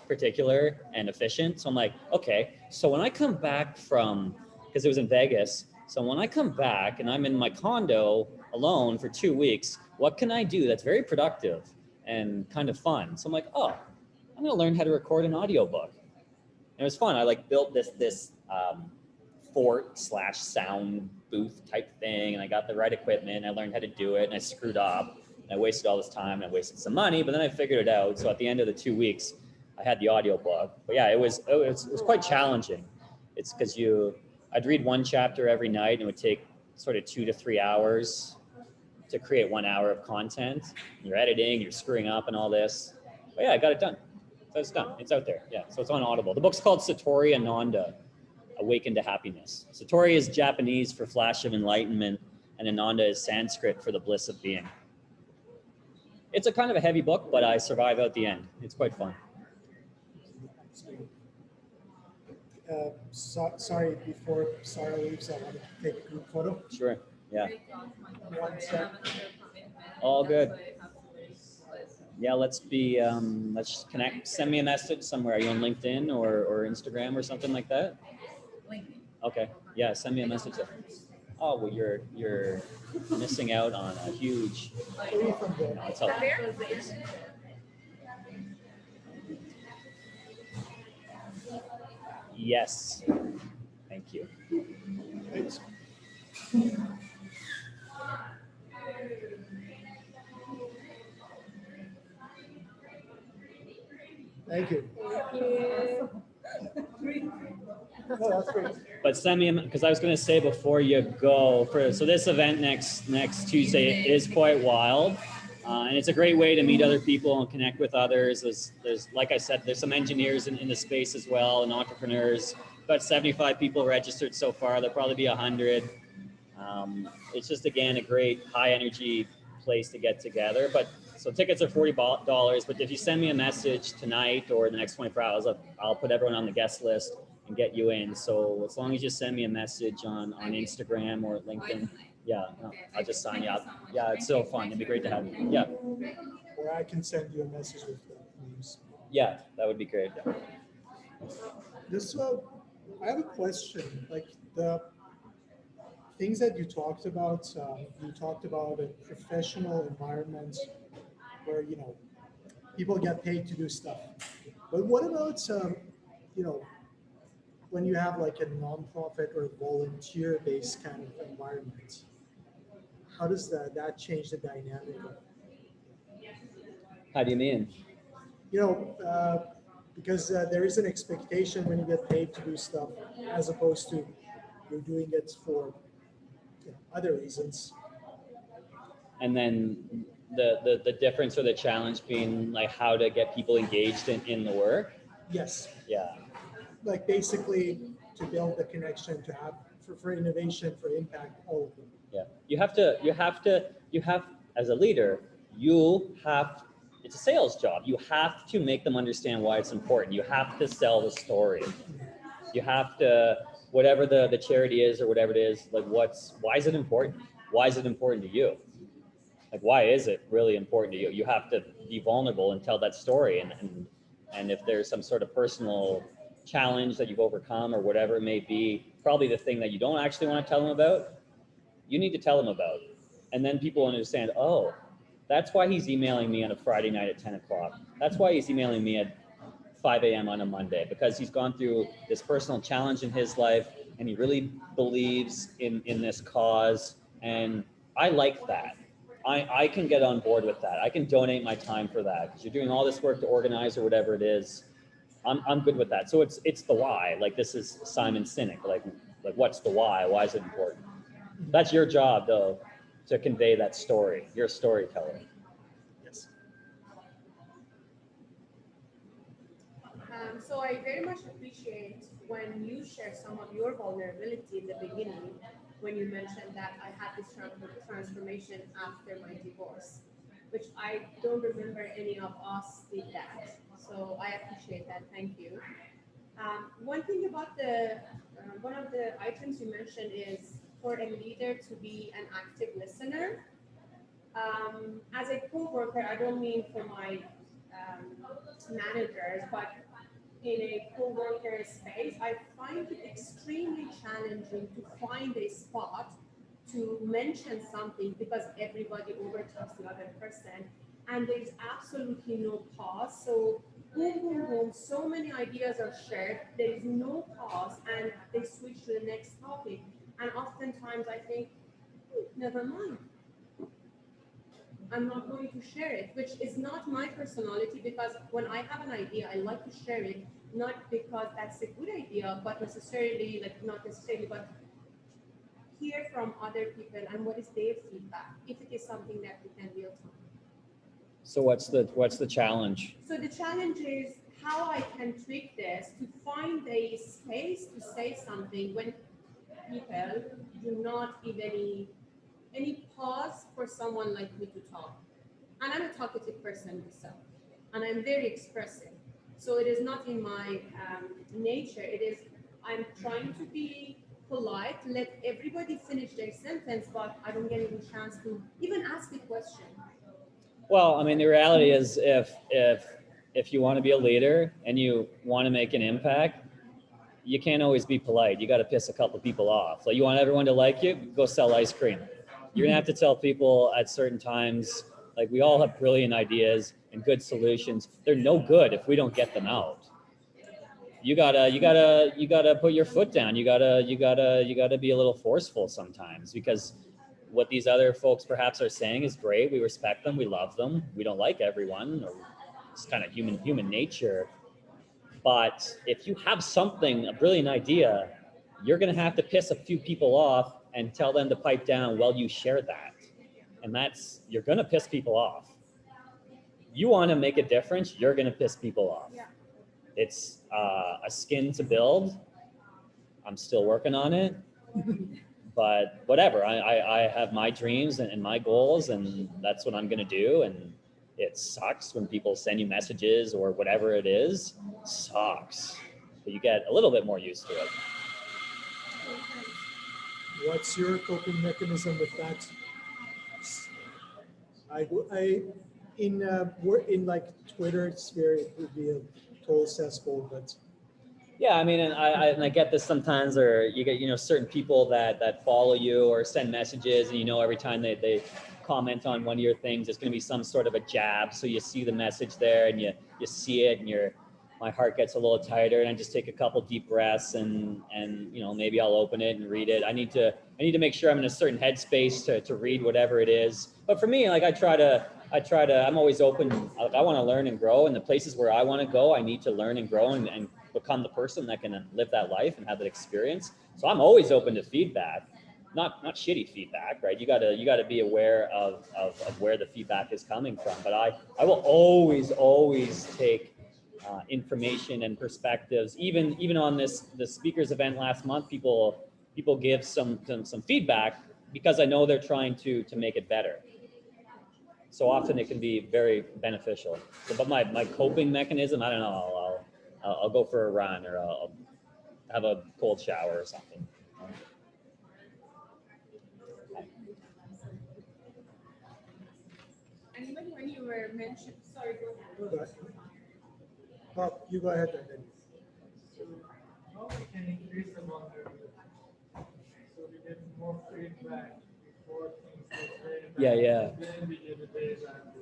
[SPEAKER 1] particular and efficient. So I'm like, okay, so when I come back from, because it was in Vegas. So when I come back and I'm in my condo alone for 2 weeks, what can I do that's very productive and kind of fun? So I'm like, oh, I'm going to learn how to record an audiobook. And it was fun. I like built this fort/sound booth type thing, and I got the right equipment. I learned how to do it, and I screwed up, and I wasted all this time, and I wasted some money, but then I figured it out. So at the end of the 2 weeks, I had the audiobook. But yeah, it was quite challenging. It's because I'd read one chapter every night, and it would take sort of 2 to 3 hours to create 1 hour of content. You're editing, you're screwing up, and all this. But yeah, I got it done. So it's done. It's out there. Yeah. So it's on Audible. The book's called Satori Ananda, Awaken to Happiness. Satori is Japanese for flash of enlightenment, and Ananda is Sanskrit for the bliss of being. It's a kind of a heavy book, but I survive out the end. It's quite fun.
[SPEAKER 2] Sorry, before Sarah leaves, I want to take a group photo.
[SPEAKER 1] Sure. Yeah.
[SPEAKER 2] 1 sec.
[SPEAKER 1] All good. Yeah, let's connect. Send me a message somewhere. Are you on LinkedIn or Instagram or something like that?
[SPEAKER 4] LinkedIn.
[SPEAKER 1] Okay. Yeah, send me a message there. Oh, well, you're missing out on a huge. It's helpful. Yes. Thank you.
[SPEAKER 2] Thanks. Thank you. No, that's great.
[SPEAKER 1] But send me, because I was going to say before you go, so this event next Tuesday is quite wild. And it's a great way to meet other people and connect with others. There's like I said, there's some engineers in the space as well, and entrepreneurs. About 75 people registered so far. There'll probably be 100. It's just, again, a great high energy place to get together. But so tickets are $40, but if you send me a message tonight or the next 24 hours, I'll put everyone on the guest list and get you in. So as long as you send me a message on Instagram or LinkedIn, yeah, I'll just sign you up. Yeah, it's so fun. It'd be great to have you. Yeah.
[SPEAKER 2] Or I can send you a message with the names.
[SPEAKER 1] Yeah, that would be great. Yeah.
[SPEAKER 2] This, I have a question. Like the things that you talked about a professional environment where, people get paid to do stuff. But what about, when you have like a nonprofit or volunteer-based kind of environment? How does that change the dynamic of,
[SPEAKER 1] How do you mean?
[SPEAKER 2] because there is an expectation when you get paid to do stuff, as opposed to you're doing it for other reasons.
[SPEAKER 1] And then the difference or the challenge being like how to get people engaged in the work.
[SPEAKER 2] Yes,
[SPEAKER 1] Yeah.
[SPEAKER 2] like basically to build the connection, to have for innovation, for impact, all of them.
[SPEAKER 1] Yeah, you have, as a leader, it's a sales job. You have to make them understand why it's important. You have to sell the story. You have to, whatever the charity is or whatever it is, like why is it important? Why is it important to you? Like, why is it really important to you? You have to be vulnerable and tell that story. And if there's some sort of personal challenge that you've overcome or whatever it may be, probably the thing that you don't actually want to tell them about, you need to tell them about. And then people understand, oh, that's why he's emailing me on a Friday night at 10 o'clock. That's why he's emailing me at 5 a.m. on a Monday, because he's gone through this personal challenge in his life and he really believes in this cause. And I like that. I can get on board with that. I can donate my time for that, because you're doing all this work to organize or whatever it is. I'm good with that. So it's the why. Like, this is Simon Sinek. Like what's the why? Why is it important? That's your job, though, to convey that story. You're a storyteller.
[SPEAKER 2] Yes.
[SPEAKER 3] So I very much appreciate when you share some of your vulnerability in the beginning, when you mentioned that I had this transformation after my divorce, which I don't remember any of us did that. So I appreciate that. Thank you. One thing about one of the items you mentioned is for a leader to be an active listener. As a co-worker, I don't mean for my managers, but in a co-worker space, I find it extremely challenging to find a spot to mention something, because everybody overtalks the other person and there's absolutely no pause. So boom, boom, boom, so many ideas are shared, there is no pause, and they switch to the next topic. And oftentimes I think, never mind, I'm not going to share it, which is not my personality, because when I have an idea, I like to share it, not because that's a good idea, but necessarily, like not necessarily, but hear from other people and what is their feedback, if it is something that we can real time.
[SPEAKER 1] So what's the challenge?
[SPEAKER 3] So the challenge is how I can tweak this to find a space to say something when people do not give any pause for someone like me to talk. And I'm a talkative person myself, and I'm very expressive. So it is not in my nature. It is, I'm trying to be polite, let everybody finish their sentence, but I don't get any chance to even ask a question.
[SPEAKER 1] Well, I mean, the reality is, if you want to be a leader and you want to make an impact, you can't always be polite. You got to piss a couple people off. Like, you want everyone to like you, go sell ice cream. You're gonna have to tell people at certain times, like, we all have brilliant ideas and good solutions. They're no good if we don't get them out. You gotta put your foot down. You gotta be a little forceful sometimes, because what these other folks perhaps are saying is great. We respect them. We love them. We don't like everyone. Or it's kind of human nature. But if you have something, a brilliant idea, you're going to have to piss a few people off and tell them to pipe down while you share that. And you're going to piss people off. You want to make a difference, you're going to piss people off.
[SPEAKER 3] Yeah.
[SPEAKER 1] It's a skin to build. I'm still working on it. But whatever, I have my dreams and my goals, and that's what I'm going to do. And it sucks when people send you messages or whatever it is. Sucks. But you get a little bit more used to it.
[SPEAKER 2] What's your coping mechanism with that? In like Twitter sphere, it would be a total cesspool, but
[SPEAKER 1] Yeah, I mean, and I get this sometimes, or you get, certain people that follow you or send messages, and every time they comment on one of your things, it's going to be some sort of a jab. So you see the message there, and you see it, and my heart gets a little tighter, and I just take a couple deep breaths, and maybe I'll open it and read it. I need to make sure I'm in a certain headspace to read whatever it is. But for me, like, I try to, I'm always open. I want to learn and grow, and the places where I want to go, I need to learn and grow and become the person that can live that life and have that experience. So I'm always open to feedback, not shitty feedback, right? You gotta be aware of where the feedback is coming from. But I will always take information and perspectives. Even on the speakers event last month, people people give some feedback because I know they're trying to make it better. So often it can be very beneficial. So, but my coping mechanism, I don't know, I'll go for a run, or I'll have a cold shower or something.
[SPEAKER 3] And even when you were mentioned, sorry, go ahead.
[SPEAKER 2] Go ahead. Oh, you go ahead then.
[SPEAKER 6] So how we can increase the vulnerability so we get more feedback before things get very bad.
[SPEAKER 1] Yeah.
[SPEAKER 6] Then we get a very bad.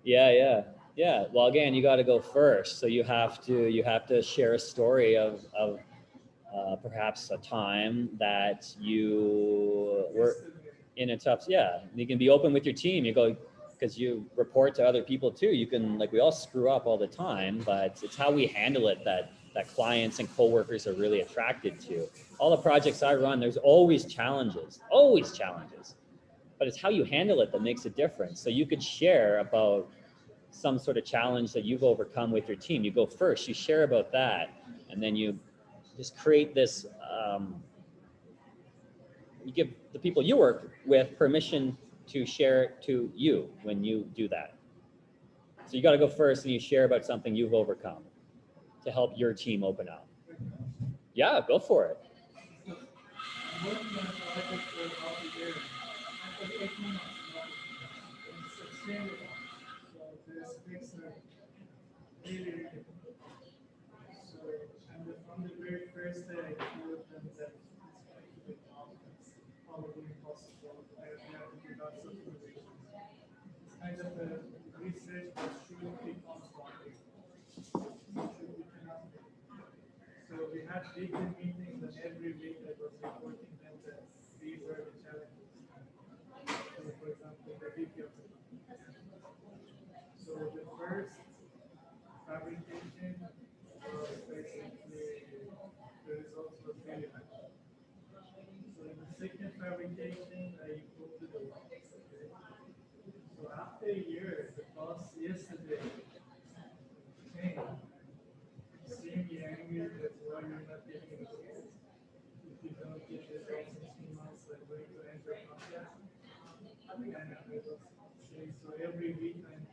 [SPEAKER 1] Yeah. Well, again, you got to go first. So you have to share a story of perhaps a time that you were in a tough. Yeah, you can be open with your team. You go, because you report to other people too. You can, like, we all screw up all the time, but it's how we handle it that clients and coworkers are really attracted to. All the projects I run, there's always challenges, but it's how you handle it that makes a difference. So you could share about some sort of challenge that you've overcome with your team. You go first, you share about that, and then you just create this, you give the people you work with permission to share to you when you do that. So you got to go first and you share about something you've overcome to help your team open up. Yeah, go for it.
[SPEAKER 6] I'm working on a project for about a year. And for 8 months, it's extremely long. So the specs are really difficult. So, and from the very first day, I told them that it's actually probably impossible. I have to do lots of innovations. It's kind of a research that should become something. Should become nothing. So we had weekly meetings, and every week I was reporting them that these are the challenges. So for example, the VP of the So the first fabrication was basically, the results were really bad. So in the second fabrication, I improved the work. Okay. So after a year, the boss yesterday came, extremely angry that why you're not getting results. If you don't get results in 2 months, I'm going to end your contract. And I was saying, so every week, and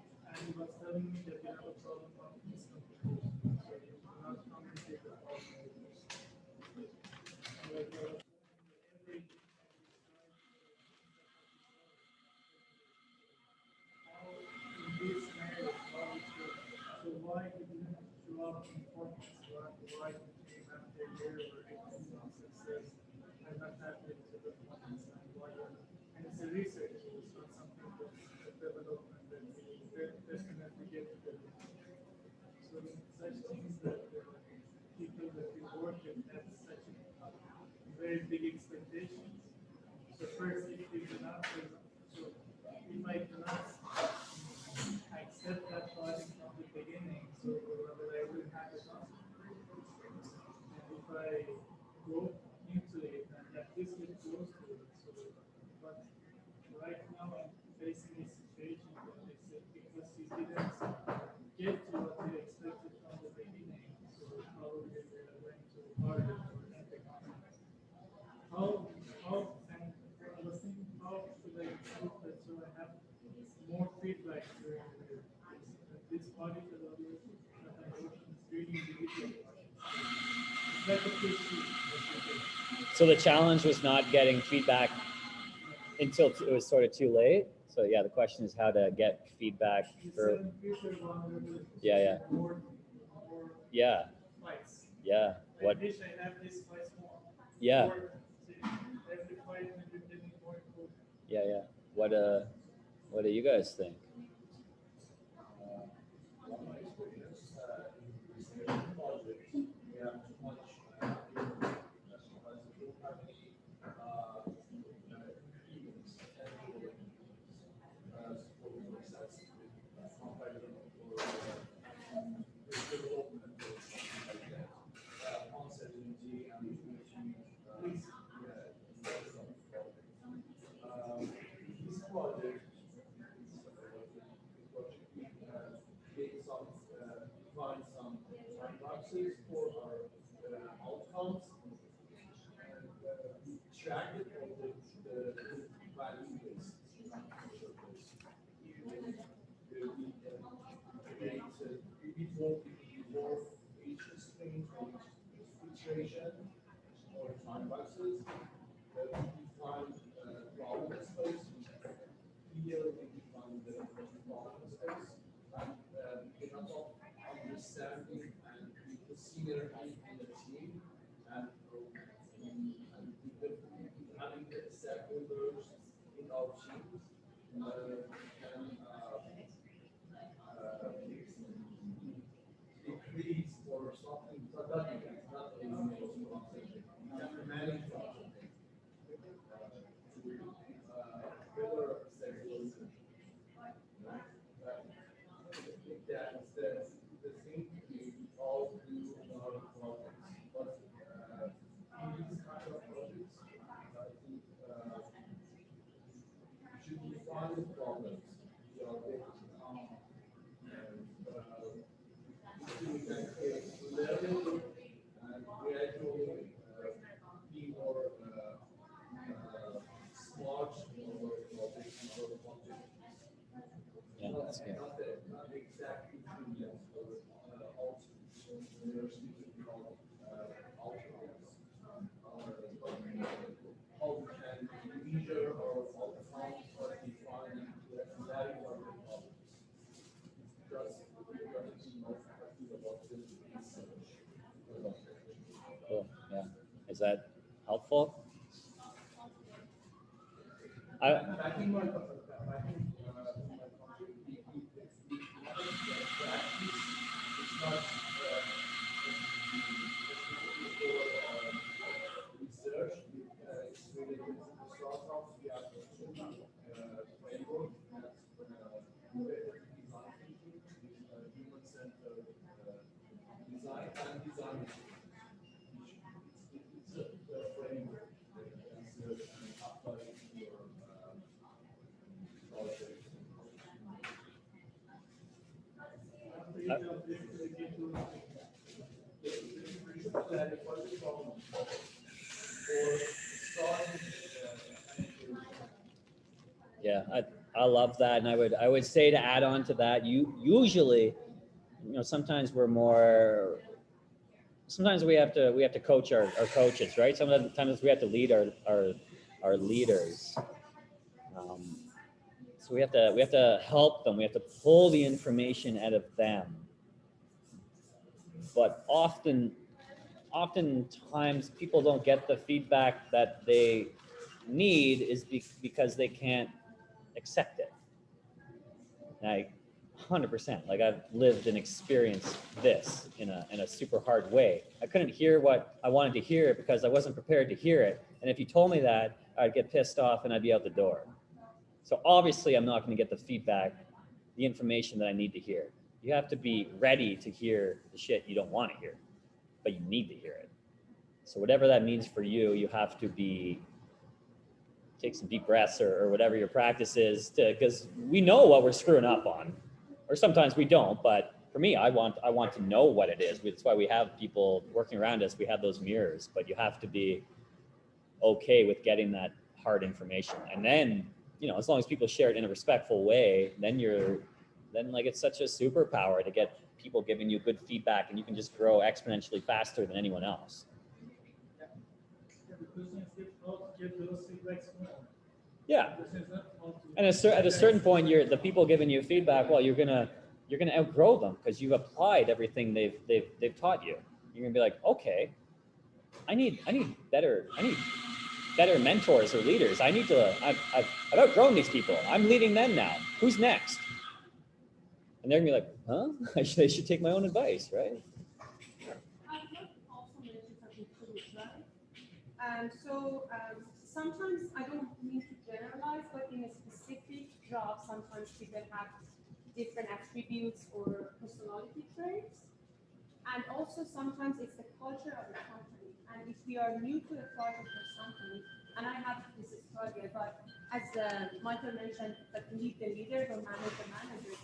[SPEAKER 6] he was telling me that you have a problem of miscommunication. So you do not communicate the problem. And like I was every how in this scenario, how it should, so why it didn't show up in performance, why it came after a year or 18 months success, and not happening to the performance, and why and it's a research, so it's not something that's a development that we definitely get to the so such things that people that we work with have such very big expectations. So first, if you do not, so if I do not accept that logic from the beginning, so I will have a consequence. And if I go into it and at least get close to it, so but right now I'm facing a situation that they said because you didn't get to what you expected from the beginning, so probably they are going to harder to end the contract. How and I was thinking how should I improve that so I have more feedback during the year. This project that I'm working is really individual projects. It's like a PC.
[SPEAKER 1] So the challenge was not getting feedback until it was sort of too late. So yeah, the question is how to get feedback for. Yeah. Yeah.
[SPEAKER 6] Fights.
[SPEAKER 1] Yeah. What?
[SPEAKER 6] I wish I had these fights more.
[SPEAKER 1] Yeah.
[SPEAKER 6] More, every fight when you're getting more important.
[SPEAKER 1] Yeah. What do you guys think?
[SPEAKER 6] will involve each string or each situation or time boxes that define problem space, clearly define the problem space, and enough of understanding and the synergy in the team, and with having the stakeholders in our teams, can decrease or something, but not eliminate something. You can manage something. Better stakeholders. That's the thing we all do in our projects. But in these kind of projects, I think we should define the problems we are working on. And we can create learning and gradually be more smart in our projects and our objectives.
[SPEAKER 1] Yeah, that's good.
[SPEAKER 6] Not the exact ingredients, but also we are speaking about outcomes. How we can measure our outcomes or define and clarify the problems. Just not happy about the research.
[SPEAKER 1] Cool. Yeah. Is that helpful?
[SPEAKER 6] I think my country, we practice is not research. It's related to the startups. We have framework that's related to design thinking, human-centered design and design thinking. It's a framework that you can research and apply to your project. Clarify the problem or start
[SPEAKER 1] Yeah, I love that, and I would say to add on to that, you usually, sometimes sometimes we have to coach our coaches, right? Sometimes we have to lead our leaders. So we have to help them. We have to pull the information out of them. But oftentimes people don't get the feedback that they need is because they can't accept it. Like 100%. Like I've lived and experienced this in a super hard way. I couldn't hear what I wanted to hear because I wasn't prepared to hear it. And if you told me that, I'd get pissed off and I'd be out the door. So obviously I'm not going to get the feedback, the information that I need to hear. You have to be ready to hear the shit you don't want to hear, but you need to hear it. So whatever that means for you, you have to take some deep breaths or whatever your practice is, because we know what we're screwing up on, or sometimes we don't. But for me, I want to know what it is. That's why we have people working around us. We have those mirrors, but you have to be okay with getting that hard information. And then, as long as people share it in a respectful way, then like it's such a superpower to get people giving you good feedback, and you can just grow exponentially faster than anyone else. Yeah. And at a certain point, the people giving you feedback, well, you're gonna outgrow them because you've applied everything they've taught you. You're gonna be like, okay, I need better mentors or leaders. I've outgrown these people. I'm leading them now. Who's next? And they're gonna be like, huh? They should take my own advice, right?
[SPEAKER 3] I would like to also mention something too, right? Sometimes I don't mean to generalize, but in a specific job, sometimes people have different attributes or personality traits. And also sometimes it's the culture of the company. And if we are new to a project or something, and I have this struggle, but as Michael mentioned, that lead the leader or manage the manager,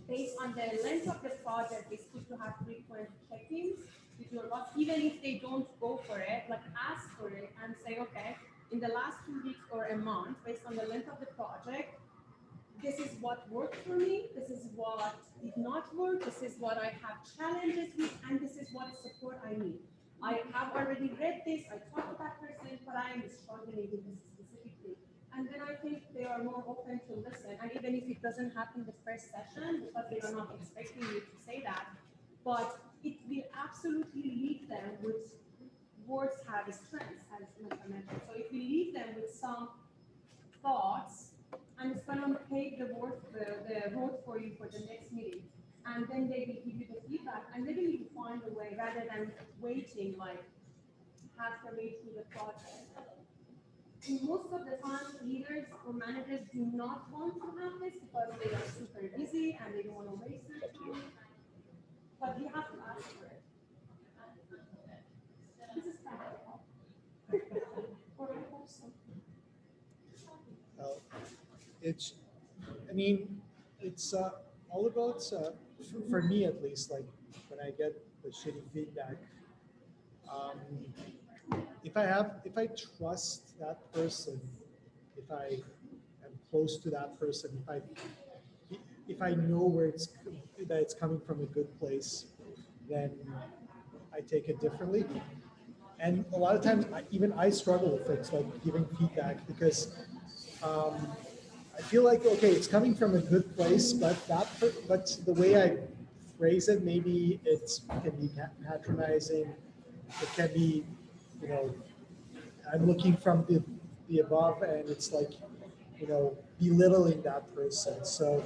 [SPEAKER 3] based on the length of the project, it's good to have frequent check-ins with your boss, even if they don't go for it, like ask for it and say, okay, in the last 2 weeks or a month, based on the length of the project, this is what worked for me, this is what did not work, this is what I have challenges with, and this is what support I need. I have already read this, I talked to that person, but I am struggling with this specifically. And then I think they are more open to listen. And even if it doesn't happen the first session, because they are not expecting you to say that, but it will absolutely leave them with words have strengths, as Meta mentioned. So if we leave them with some thoughts, and it's going to pave the road for you for the next meeting. And then they will give you the feedback, and maybe you find a way rather than waiting like half the way through the process. Most of the time, leaders or managers do not want to have this because they are super busy and they don't want to waste their time. But you have to ask for it. This is practical. Or I hope so.
[SPEAKER 2] Well, it's, I mean, it's all about, for me at least, like when I get the shitty feedback, if I trust that person, if I am close to that person, if I know that it's coming from a good place, then I take it differently. And a lot of times, even I struggle with things like giving feedback because I feel like, okay, it's coming from a good place, but the way I phrase it, maybe it can be patronizing. It can be, you know, I'm looking from the above, and it's like, you know, belittling that person. So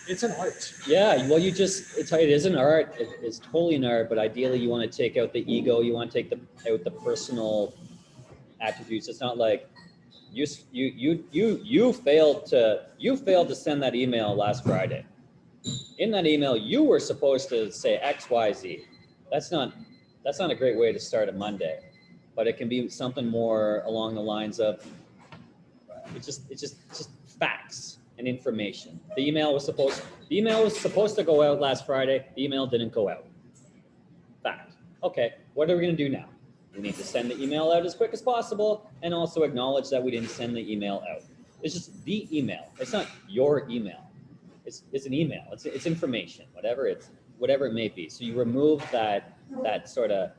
[SPEAKER 2] it's an art.
[SPEAKER 1] Yeah, well, it is an art. It's totally an art, but ideally you want to take out the ego. You want to take out the personal attributes. It's not like you failed to send that email last Friday. In that email, you were supposed to say X, Y, Z. That's not a great way to start a Monday, but it can be something more along the lines of it's just facts and information. The email was supposed to go out last Friday. The email didn't go out. Fact. Okay, what are we going to do now? We need to send the email out as quick as possible and also acknowledge that we didn't send the email out. It's just the email. It's not your email. It's an email. It's information, whatever it may be. So you remove that sort of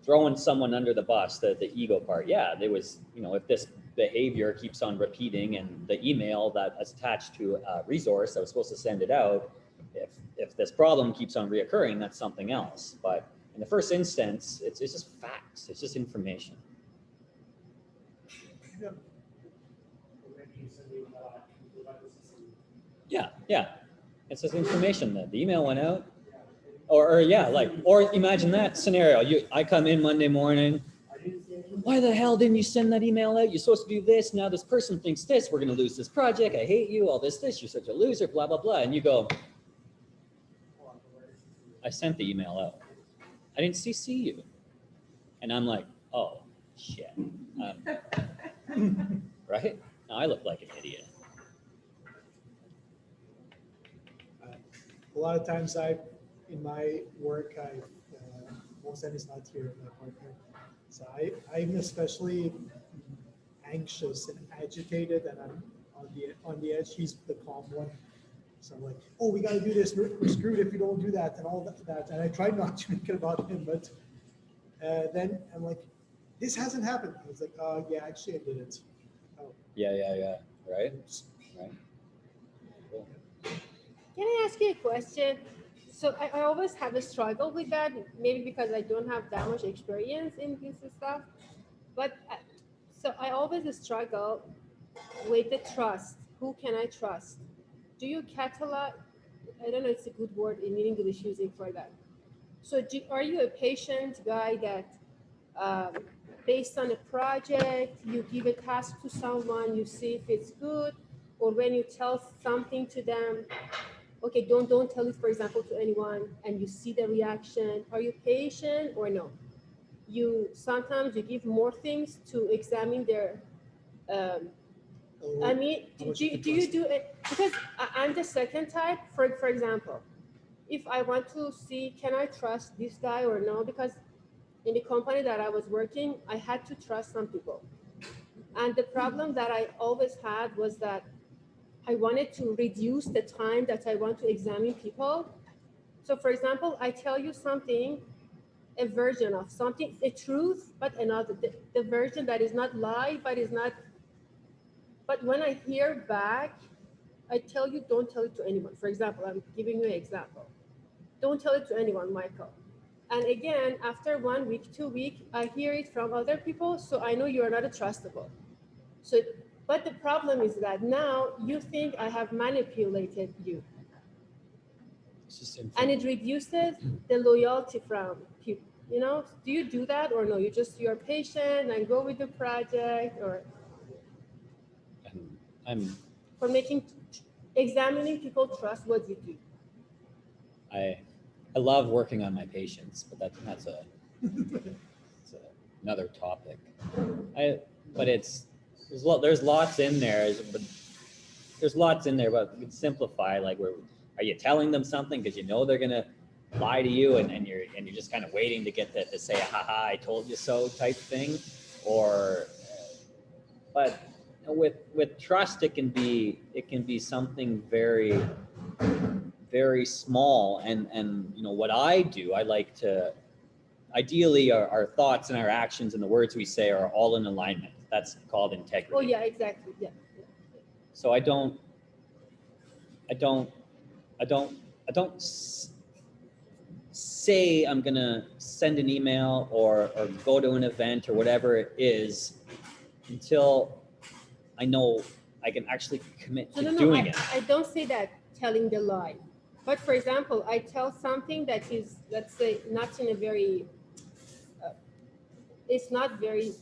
[SPEAKER 1] throwing someone under the bus, the ego part. Yeah, there was, if this behavior keeps on repeating and the email that is attached to a resource that was supposed to send it out, if this problem keeps on reoccurring, that's something else. But in the first instance, it's just facts. It's just information. Yeah. It's just information that the email went out. Or imagine that scenario. I come in Monday morning. Why the hell didn't you send that email out? You're supposed to do this. Now this person thinks this. We're going to lose this project. I hate you. All this. You're such a loser. Blah, blah, blah. And you go, I sent the email out. I didn't CC you. And I'm like, oh, shit. Right? Now I look like an idiot.
[SPEAKER 2] A lot of times in my work, most of it is not here, my partner. So I'm especially anxious and agitated, and I'm on the edge. He's the calm one. So I'm like, oh, we got to do this. We're screwed if we don't do that, and all that. And I try not to make it about him, but then I'm like, this hasn't happened. I was like, yeah, actually I did it. Oh.
[SPEAKER 1] Yeah. Right. Cool.
[SPEAKER 7] Can I ask you a question? So I always have a struggle with that, maybe because I don't have that much experience in this stuff. But so I always struggle with the trust. Who can I trust? Do you catalog? I don't know if it's a good word in English using for that. So are you a patient guy that based on a project, you give a task to someone, you see if it's good, or when you tell something to them, okay, don't tell it, for example, to anyone, and you see the reaction. Are you patient or no? Sometimes you give more things to examine their. I mean, do you do it? Because I'm the second type. For example, if I want to see, can I trust this guy or no? Because in the company that I was working, I had to trust some people. And the problem that I always had was that I wanted to reduce the time that I want to examine people. So for example, I tell you something, a version of something, a truth, but another, the version that is not lie, but is not, but when I hear back, I tell you, don't tell it to anyone. For example, I'm giving you an example. Don't tell it to anyone, Michael. And again, after 1 week, 2 weeks, I hear it from other people, so I know you are not a trustable. So, but the problem is that now you think I have manipulated you,
[SPEAKER 1] It's just
[SPEAKER 7] and it reduces the loyalty from people. You know, do you do that or no? You're patient and go with the project, or
[SPEAKER 1] I'm
[SPEAKER 7] for examining people trust what you do.
[SPEAKER 1] I love working on my patients, but that's another topic. But there's lots in there, but there's lots in there. But we can simplify. Like, are you telling them something because you know they're gonna lie to you, and you're just kind of waiting to get to say, haha, I told you so type thing, or but with trust, it can be something very, very small. And you know what I do, I like to, ideally our thoughts and our actions and the words we say are all in alignment. That's called integrity.
[SPEAKER 7] Oh yeah, exactly. Yeah.
[SPEAKER 1] So I don't say I'm gonna send an email or go to an event or whatever it is until I know I can actually commit to doing it.
[SPEAKER 7] I don't say that telling the lie. But for example, I tell something that is, let's say, not in a very, it's not very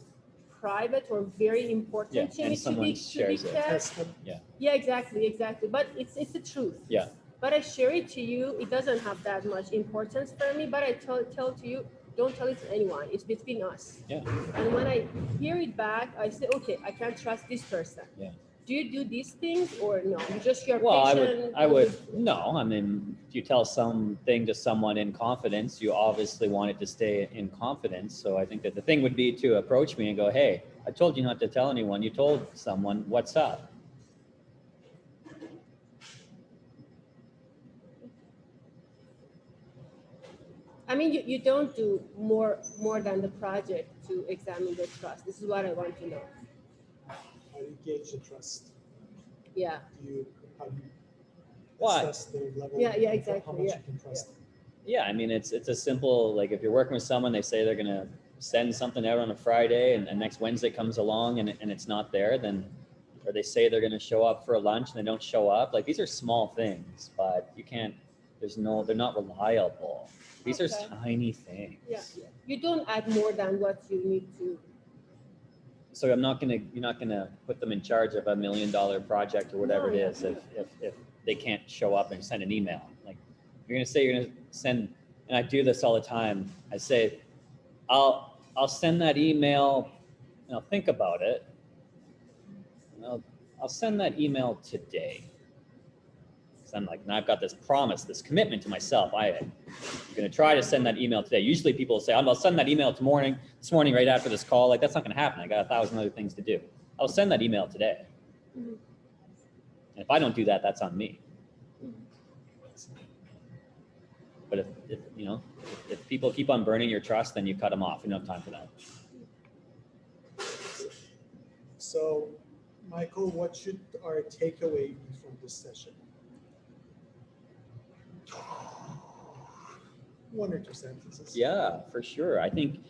[SPEAKER 7] private or very important to
[SPEAKER 1] and
[SPEAKER 7] me
[SPEAKER 1] someone shares it.
[SPEAKER 2] Tested.
[SPEAKER 7] Yeah, exactly. But it's the truth.
[SPEAKER 1] Yeah.
[SPEAKER 7] But I share it to you. It doesn't have that much importance for me. But I tell to you, don't tell it to anyone. It's between us.
[SPEAKER 1] Yeah.
[SPEAKER 7] And when I hear it back, I say, okay, I can't trust this person.
[SPEAKER 1] Yeah.
[SPEAKER 7] Do you do these things or no? You just your
[SPEAKER 1] Well,
[SPEAKER 7] patient.
[SPEAKER 1] I would no. I mean, if you tell something to someone in confidence, you obviously want it to stay in confidence. So I think that the thing would be to approach me and go, "Hey, I told you not to tell anyone. You told someone. What's up?"
[SPEAKER 7] I mean, you don't do more than the project to examine the trust. This is what I want to know.
[SPEAKER 2] How do you gauge the trust?
[SPEAKER 7] Yeah.
[SPEAKER 2] How do you
[SPEAKER 1] What?
[SPEAKER 2] assess their level?
[SPEAKER 7] Yeah,
[SPEAKER 2] of
[SPEAKER 7] exactly,
[SPEAKER 2] How much
[SPEAKER 7] yeah,
[SPEAKER 2] you can trust them?
[SPEAKER 1] Yeah, I mean, it's a simple, like, if you're working with someone, they say they're gonna send something out on a Friday, and next Wednesday comes along and it's not there, then, or they say they're gonna show up for a lunch and they don't show up. Like, these are small things, but you can't. They're not reliable. These are
[SPEAKER 7] Okay.
[SPEAKER 1] tiny things.
[SPEAKER 7] Yeah. You don't add more than what you need to.
[SPEAKER 1] So you're not gonna put them in charge of $1 million project or whatever
[SPEAKER 7] No,
[SPEAKER 1] it
[SPEAKER 7] yeah.
[SPEAKER 1] is if they can't show up and send an email. Like, you're gonna say you're gonna send, and I do this all the time. I say, I'll send that email and I'll think about it. And I'll send that email today. So I'm like, now I've got this promise, this commitment to myself. I'm going to try to send that email today. Usually people say, I'll send that email this morning right after this call. Like, that's not going to happen. I got 1,000 other things to do. I'll send that email today.
[SPEAKER 7] Mhm.
[SPEAKER 1] And if I don't do that, that's on me. But if people keep on burning your trust, then you cut them off. You don't have time for that.
[SPEAKER 2] So, Michael, what should our takeaway be from this session? 1 or 2 sentences.
[SPEAKER 1] Yeah, for sure. I think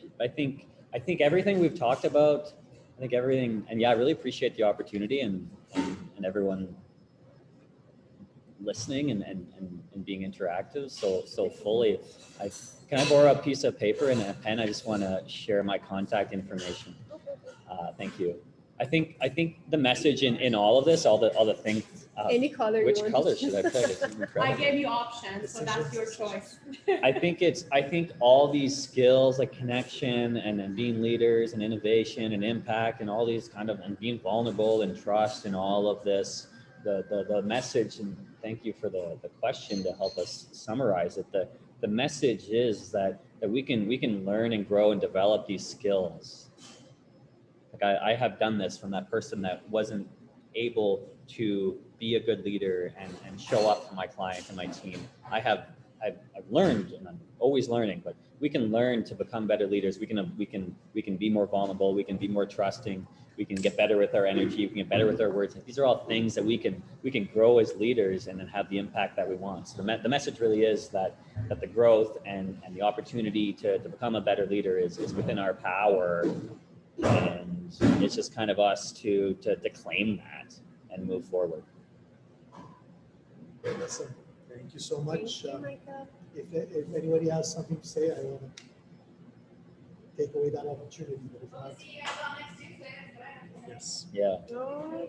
[SPEAKER 1] everything we've talked about, and I really appreciate the opportunity and everyone listening and being interactive so fully. Can I borrow a piece of paper and a pen? I just want to share my contact information. Thank you. I think the message in all of this, all the things.
[SPEAKER 7] Any color.
[SPEAKER 1] Which
[SPEAKER 7] you want.
[SPEAKER 1] color should I pick? It's
[SPEAKER 3] I
[SPEAKER 1] incredible.
[SPEAKER 3] gave you options, so that's your choice.
[SPEAKER 1] I think all these skills like connection and being leaders and innovation and impact and all these and being vulnerable and trust and all of this, the message, and thank you for the question to help us summarize it. The message is that we can learn and grow and develop these skills. Like, Like I have done this from that person that wasn't able to be a good leader and show up for my client and my team. I've learned, and I'm always learning, but we can learn to become better leaders. We can be more vulnerable. We can be more trusting. We can get better with our energy. We can get better with our words. These are all things that we can grow as leaders and then have the impact that we want. So the message really is that the growth and the opportunity to become a better leader is within our power, and it's just kind of us to claim that and move forward.
[SPEAKER 2] Awesome. Thank you so much.
[SPEAKER 7] Thank you, Michael.
[SPEAKER 2] If anybody has something to say, I don't want to take away that opportunity. But if not, yes.
[SPEAKER 1] Yeah.
[SPEAKER 7] Oh.